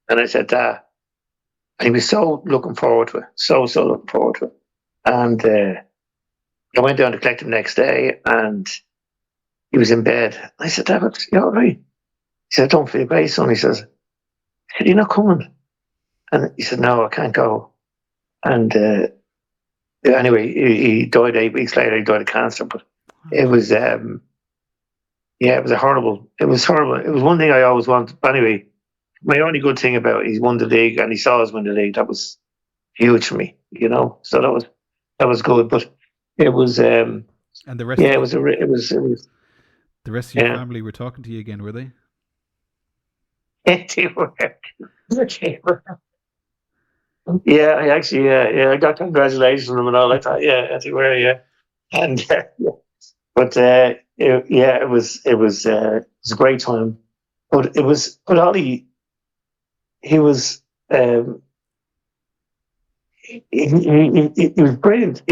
Speaker 2: And I said, Dad. And he was so looking forward to it. So looking forward to it. And I went down to collect him next day, and he was in bed. I said, Dad, you all right? He said, I don't feel great, son. He says, you're not coming? And he said, no, I can't go. And anyway, he died 8 weeks later. He died of cancer. But it was... it was horrible. It was one thing I always wanted. Anyway, my only good thing about it, he's won the league, and he saw us win the league. That was huge for me, So that was good. But it was,
Speaker 1: and the rest.
Speaker 2: Yeah, it was.
Speaker 1: The rest of your family were talking to you again, were they?
Speaker 2: They were. Yeah, I actually, I got congratulations from them and all that. Yeah, they were. Yeah, and but. It was a great time, but Ollie, he was he was brilliant.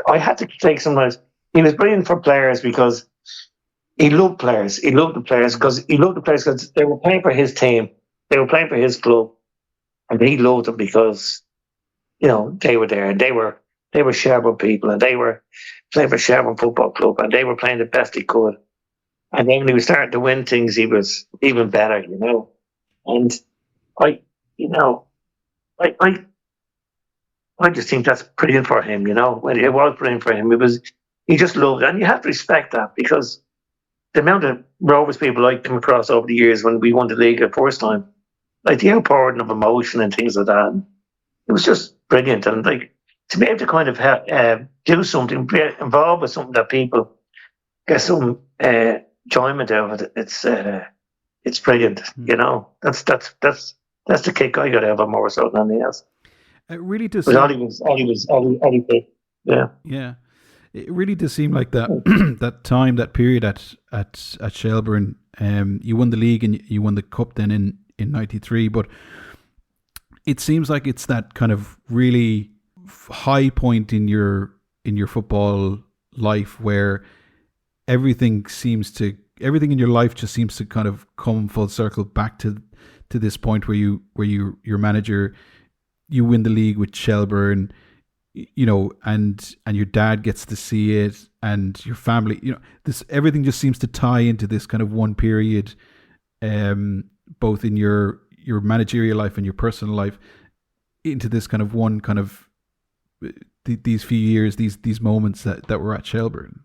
Speaker 2: I had to take sometimes. he was brilliant for players because he loved players. He loved the players because they were playing for his team. They were playing for his club, and he loved them because they were there and they were Shelbourne people, and they were playing for Shelbourne Football Club, and they were playing the best he could. And then when he was starting to win things, he was even better, And I, you know, I just think that's brilliant for him, When it was brilliant for him, he just loved it, and you have to respect that because the amount of Rovers people I come across over the years when we won the league the first time, like the outpouring of emotion and things like that, and it was just brilliant. And like to be able to kind of do something, be involved with something that people get some enjoyment out of it, it's brilliant. That's the kick I got out of it more so than anything else.
Speaker 1: It really does.
Speaker 2: But all he did. Yeah.
Speaker 1: Yeah. It really does seem like that that period at Shelbourne. You won the league and you won the cup then in '93, but it seems like it's that kind of really high point in your football life where everything in your life just seems to kind of come full circle back to this point where your manager, you win the league with Shelbourne, and your dad gets to see it, and your family, this everything just seems to tie into this kind of one period, both in your managerial life and your personal life, into this kind of one kind of these few years, these moments that were at Shelbourne.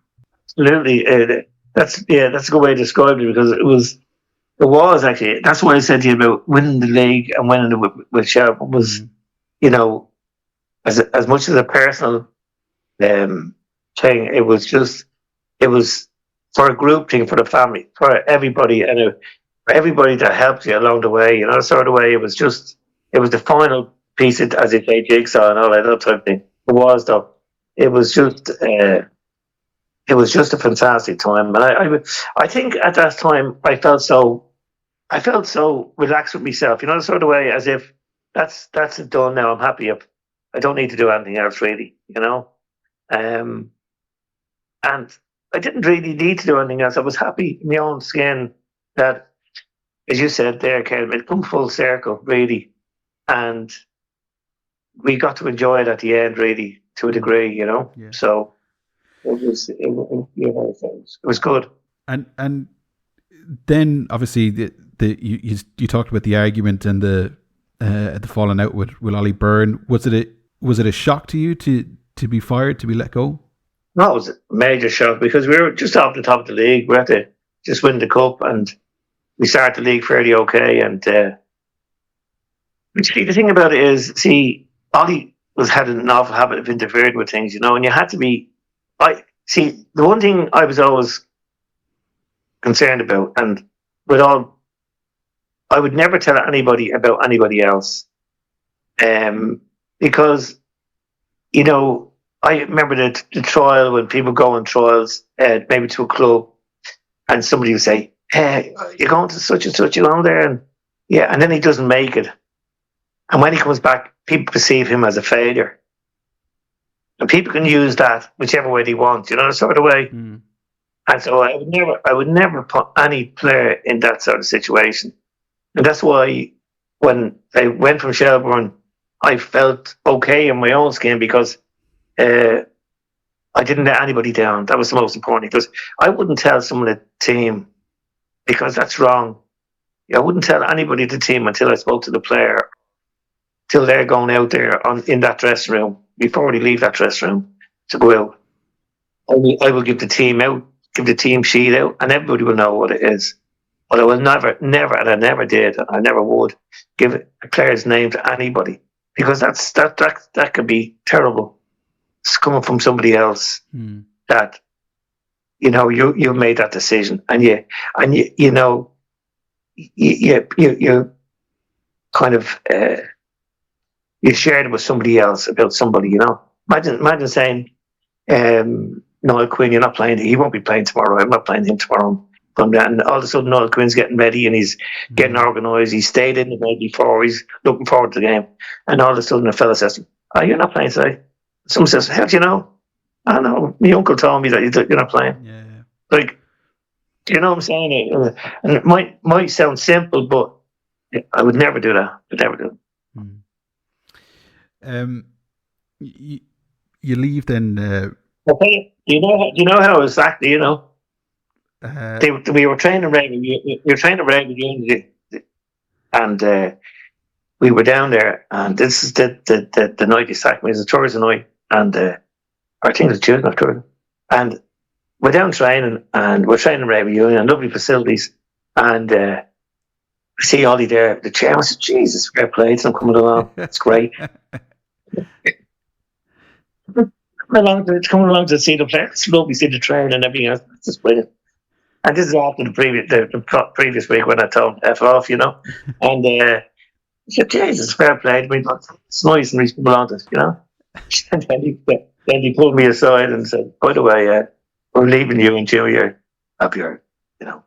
Speaker 2: Absolutely, that's a good way to describe it because it was actually, that's why I said to you about winning the league and winning it with Shelbourne was, as much as a personal thing, it was for a group thing, for the family, for everybody, and for everybody that helped you along the way, sort of way. It was the final piece of, as they say, jigsaw and all that type of thing. It was though. It was just a fantastic time, and I think at that time I felt so relaxed with myself, the sort of way as if that's it done now. I'm happy. I don't need to do anything else really, and I didn't really need to do anything else. I was happy in my own skin that, as you said there, Karen, it come full circle really, and we got to enjoy it at the end really to a degree, Yeah. So it was good.
Speaker 1: And then obviously you talked about the argument and the falling out with Ollie Byrne. Was it a shock to you to be fired, to be let go?
Speaker 2: No, it was a major shock because we were just off the top of the league. We had to just win the cup, and we started the league fairly okay. And the thing about it is, Ollie had an awful habit of interfering with things, and you had to be. The one thing I was always concerned about, and I would never tell anybody about anybody else, because I remember the trial when people go on trials, maybe to a club, and somebody would say, "Hey, you're going to such and such, you're going there," and then he doesn't make it, and when he comes back, people perceive him as a failure. And people can use that whichever way they want, sort of way. Mm. And so I would never put any player in that sort of situation. And that's why when I went from Shelbourne, I felt okay in my own skin because I didn't let anybody down. That was the most important, because I wouldn't tell someone at the team, because that's wrong. I wouldn't tell anybody at the team until I spoke to the player, till they're going out there in that dressing room, before they leave that dressing room to go out. I will give the team sheet out, and everybody will know what it is. But I will never, and I never did, and I never would give a player's name to anybody, because that could be terrible. It's coming from somebody else that you made that decision, and you kind of you shared it with somebody else about somebody. Imagine saying, Noel Quinn, you're not playing. He won't be playing tomorrow. I'm not playing him tomorrow. And all of a sudden, Noel Quinn's getting ready and he's getting organised. He stayed in the night before. He's looking forward to the game. And all of a sudden, a fella says, "Oh, you're not playing today." Someone says, "How do you know?" I don't know. My uncle told me that you're not playing.
Speaker 1: Yeah.
Speaker 2: Like, you know what I'm saying? And it might sound simple, but I would never do that. I'd never do it.
Speaker 1: You, you leave then.
Speaker 2: Okay. Do you know how exactly? You know, we were training regularly. We were training regularly, and we were down there. And this is the night he sacked me. It was a Thursday night, and I think it was Tuesday after. And we're down training, and we're training rugby union, lovely facilities, and I see Ollie there, the chairman. I said, Jesus, fair play, I'm coming along. It's great. It's coming along to see the players. It's lovely to see the train and everything else. It's just brilliant. And this is after the previous week when I told F off, you know. And I said, Jesus, fair play. I mean, it's nice and he's coming along to it, you know. And then he pulled me aside and said, by the way, we're leaving you in junior up here, you know.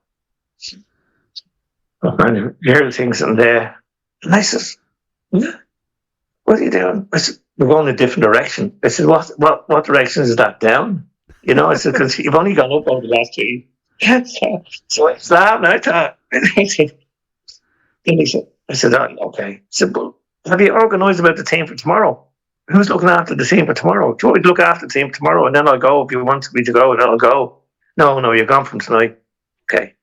Speaker 2: And little things and I said, what are you doing? I said, we're going in a different direction. I said, what direction is that down? You know, I said, because you've only gone up over the last 2 years. So I laughed. I thought, I said, oh, okay. I said, well, have you organised about the team for tomorrow? Who's looking after the team for tomorrow? Do you want me to look after the team tomorrow? And then I'll go. If you want me to go, then I'll go. No, you're gone from tonight. Okay.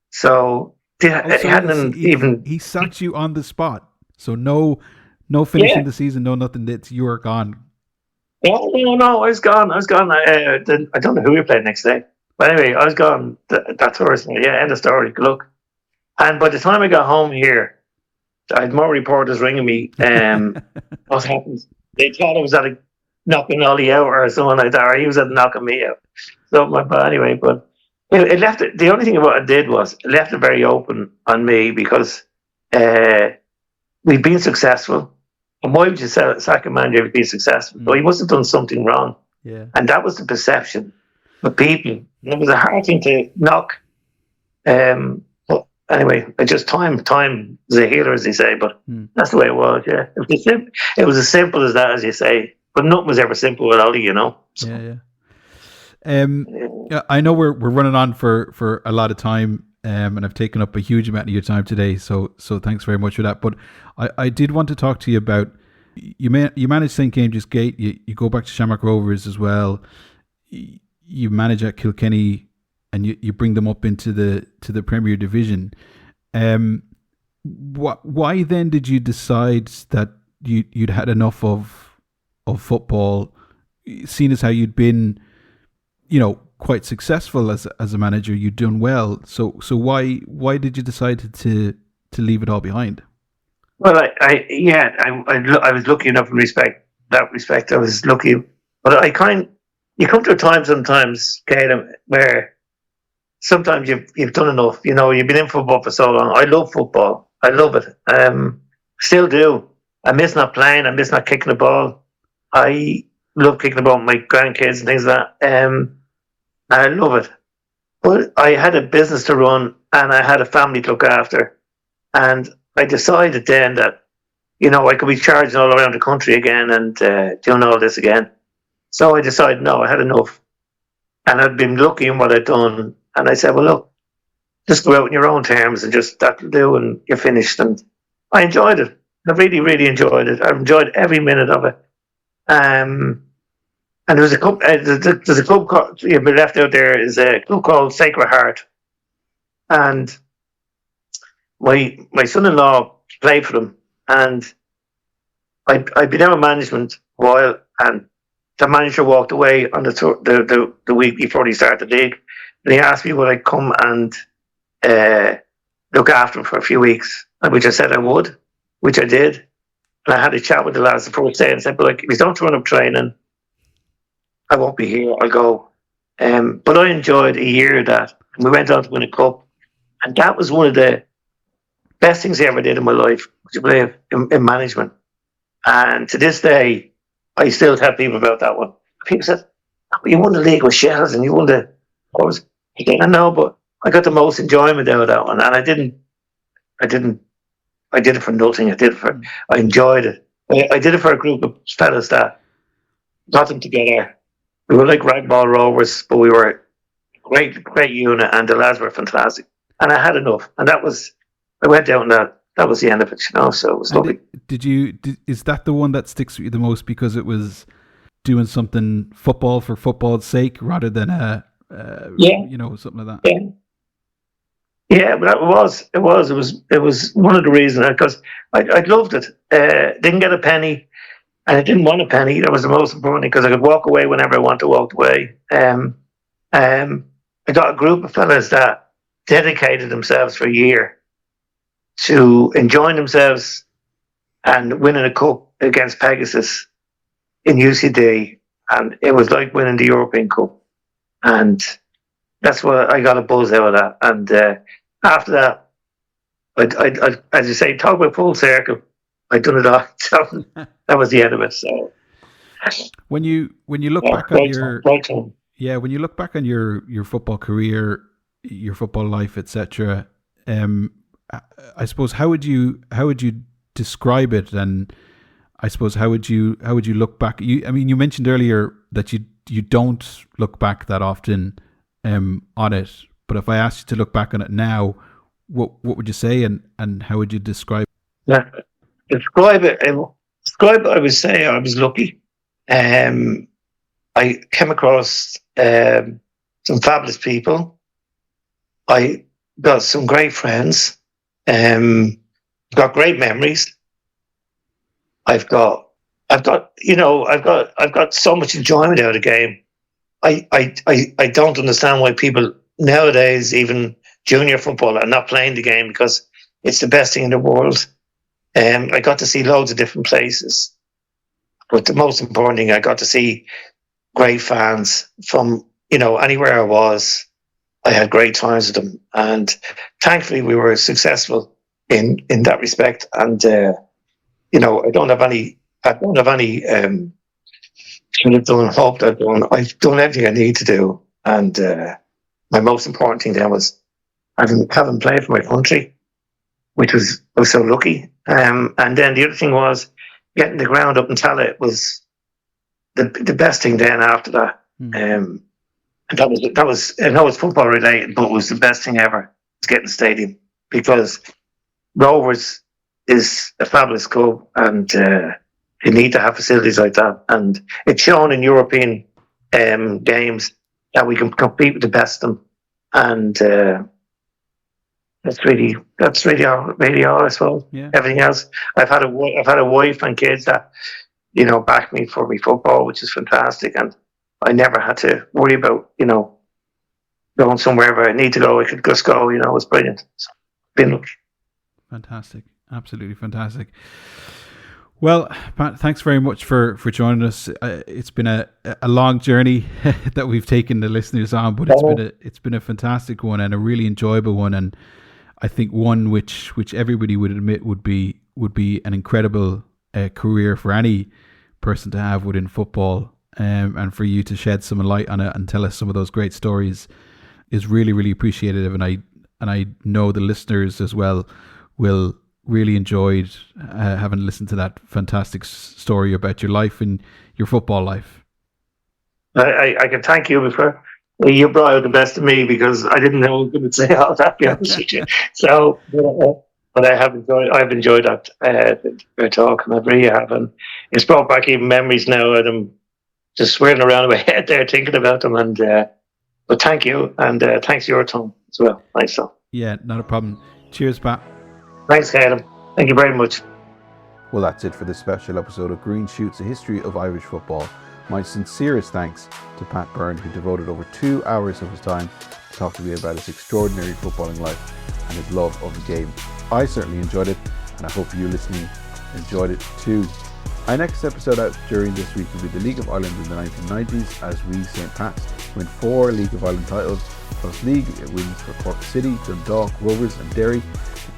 Speaker 2: So
Speaker 1: he sacked you on the spot. So no finishing the season, no nothing. You are gone.
Speaker 2: No, I was gone. I don't know who we played next day. But anyway, I was gone that Thursday. Yeah, end of story. Good luck. And by the time I got home here, I had more reporters ringing me. What happened? They thought I was at knocking Ollie out or something like that, or he was at knocking me out. So, but anyway, but it left it. The only thing about it did was it left it very open on me because we've been successful. And why would you sack a manager if he'd been successful? So he must have done something wrong.
Speaker 1: Yeah.
Speaker 2: And that was the perception of people. And it was a hard thing to knock. But anyway, just time is a healer, as they say. But that's the way it was. Yeah, it was as simple as that, as you say. But nothing was ever simple with Ollie, you know. So,
Speaker 1: yeah. I know we're running on for a lot of time. And I've taken up a huge amount of your time today, so thanks very much for that. But I did want to talk to you about you manage St. James's Gate. You go back to Shamrock Rovers as well. You manage at Kilkenny, and you bring them up into the Premier Division. Why then did you decide that you'd had enough of football, seeing as how you'd been, you know, quite successful as a manager, you've done well. So why did you decide to leave it all behind?
Speaker 2: Well, I was lucky enough in that respect. I was lucky, but you come to a time sometimes, Caleb, where sometimes you've done enough. You know, you've been in football for so long. I love football. I love it. Still do. I miss not playing. I miss not kicking the ball. I love kicking the ball with my grandkids and things like that. I love it. But I had a business to run and I had a family to look after. And I decided then that, you know, I could be charging all around the country again and doing all this again. So I decided, no, I had enough. And I'd been lucky in what I'd done. And I said, well, look, just go out on your own terms and just that'll do and you're finished. And I enjoyed it. I really, really enjoyed it. I enjoyed every minute of it. And there's a club you've been left out there is a club called Sacred Heart. And my son-in-law played for them. And I'd been out of management a while, and the manager walked away on the week before he started the league. And he asked me would I come and look after him for a few weeks, which I said I would, which I did. And I had a chat with the lads the first day and said, but like, if he's don't turn up training, I won't be here, I'll go. But I enjoyed a year of that. We went on to win a cup. And that was one of the best things I ever did in my life, would you believe, in management. And to this day, I still tell people about that one. People said, oh, you won the league with Shells and you won the... I know, but I got the most enjoyment out of that one. And I did it for nothing. I enjoyed it. I did it for a group of fellas that got them together We were like Ragball Rovers, but we were great unit, and the lads were fantastic. And I had enough, and I went down, and that was the end of it, So it was
Speaker 1: And
Speaker 2: lovely.
Speaker 1: is that the one that sticks with you the most because it was doing something football for football's sake rather than
Speaker 2: Yeah,
Speaker 1: something like that?
Speaker 2: yeah, yeah. But it was one of the reasons, because I loved it. Didn't get a penny, and I didn't want a penny. That was the most important thing, because I could walk away whenever I want to walk away. I got a group of fellas that dedicated themselves for a year to enjoying themselves and winning a cup against Pegasus in UCD, and it was like winning the European Cup, and that's what I got a buzz out of that. And after that, I as you say, talk about full circle. I'd done it all, so that was the end of it. So
Speaker 1: when you look
Speaker 2: yeah,
Speaker 1: back on your
Speaker 2: right time.
Speaker 1: when you look back on your football career, your football life, etc., I suppose how would you describe it, and I suppose how would you look back? You mentioned earlier that you don't look back that often on it, but if I asked you to look back on it now, what would you say, and how would you describe it?
Speaker 2: Yeah, describe it. Describe it. I would say I was lucky. I came across some fabulous people. I got some great friends. Got great memories. I've got so much enjoyment out of the game. I don't understand why people nowadays, even junior football, are not playing the game, because it's the best thing in the world. I got to see loads of different places, but the most important thing, I got to see great fans from anywhere I was. I had great times with them, and thankfully we were successful in that respect. And I don't have any should have done, hoped I've done. I've done everything I need to do, and my most important thing then was having played for my country, which I was so lucky. And then the other thing was getting the ground up in Tallaght was the best thing. Then after that, and that was I know it's football related, but it was the best thing ever. Was getting the stadium, because Rovers is a fabulous club, and you need to have facilities like that. And it's shown in European games that we can compete with the best of them, and that's really all, I suppose.
Speaker 1: Yeah.
Speaker 2: Everything else, I've had a wife and kids that back me for my football, which is fantastic, and I never had to worry about going somewhere where I need to go. I could just go. It's brilliant. So, been lucky.
Speaker 1: Fantastic, absolutely fantastic. Well, Pat, thanks very much for joining us. It's been a long journey that we've taken the listeners on, but it's been a fantastic one, and a really enjoyable one, and I think one which everybody would admit would be an incredible career for any person to have within football, and for you to shed some light on it and tell us some of those great stories is really, really appreciated. And I know the listeners as well will really enjoyed having listened to that fantastic story about your life and your football life.
Speaker 2: I can thank you for you brought out the best of me, because I didn't know I was going to say all that, to be honest with you. So, but I've enjoyed that talk, and I really have, and it's brought back even memories now, and I'm just swirling around in my head there thinking about them. And but thank you, and thanks for your time as well. Thanks, so.
Speaker 1: Yeah, not a problem. Cheers, Pat.
Speaker 2: Thanks, Caleb. Thank you very much.
Speaker 1: Well, that's it for this special episode of Green Shoots, a history of Irish football. My sincerest thanks to Pat Byrne, who devoted over 2 hours of his time to talk to me about his extraordinary footballing life and his love of the game. I certainly enjoyed it, and I hope you listening enjoyed it too. Our next episode out during this week will be the League of Ireland in the 1990s, as we, St. Pat's, win 4 League of Ireland titles, plus league wins for Cork City, Dundalk, Rovers and Derry,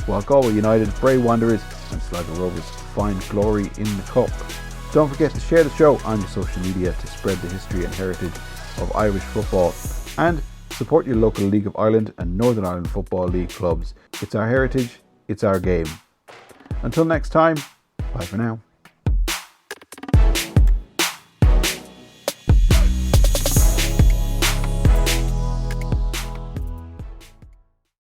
Speaker 1: while Galway United, Bray Wanderers and Sligo Rovers find glory in the Cup. Don't forget to share the show on your social media to spread the history and heritage of Irish football, and support your local League of Ireland and Northern Ireland Football League clubs. It's our heritage, it's our game. Until next time, bye for now.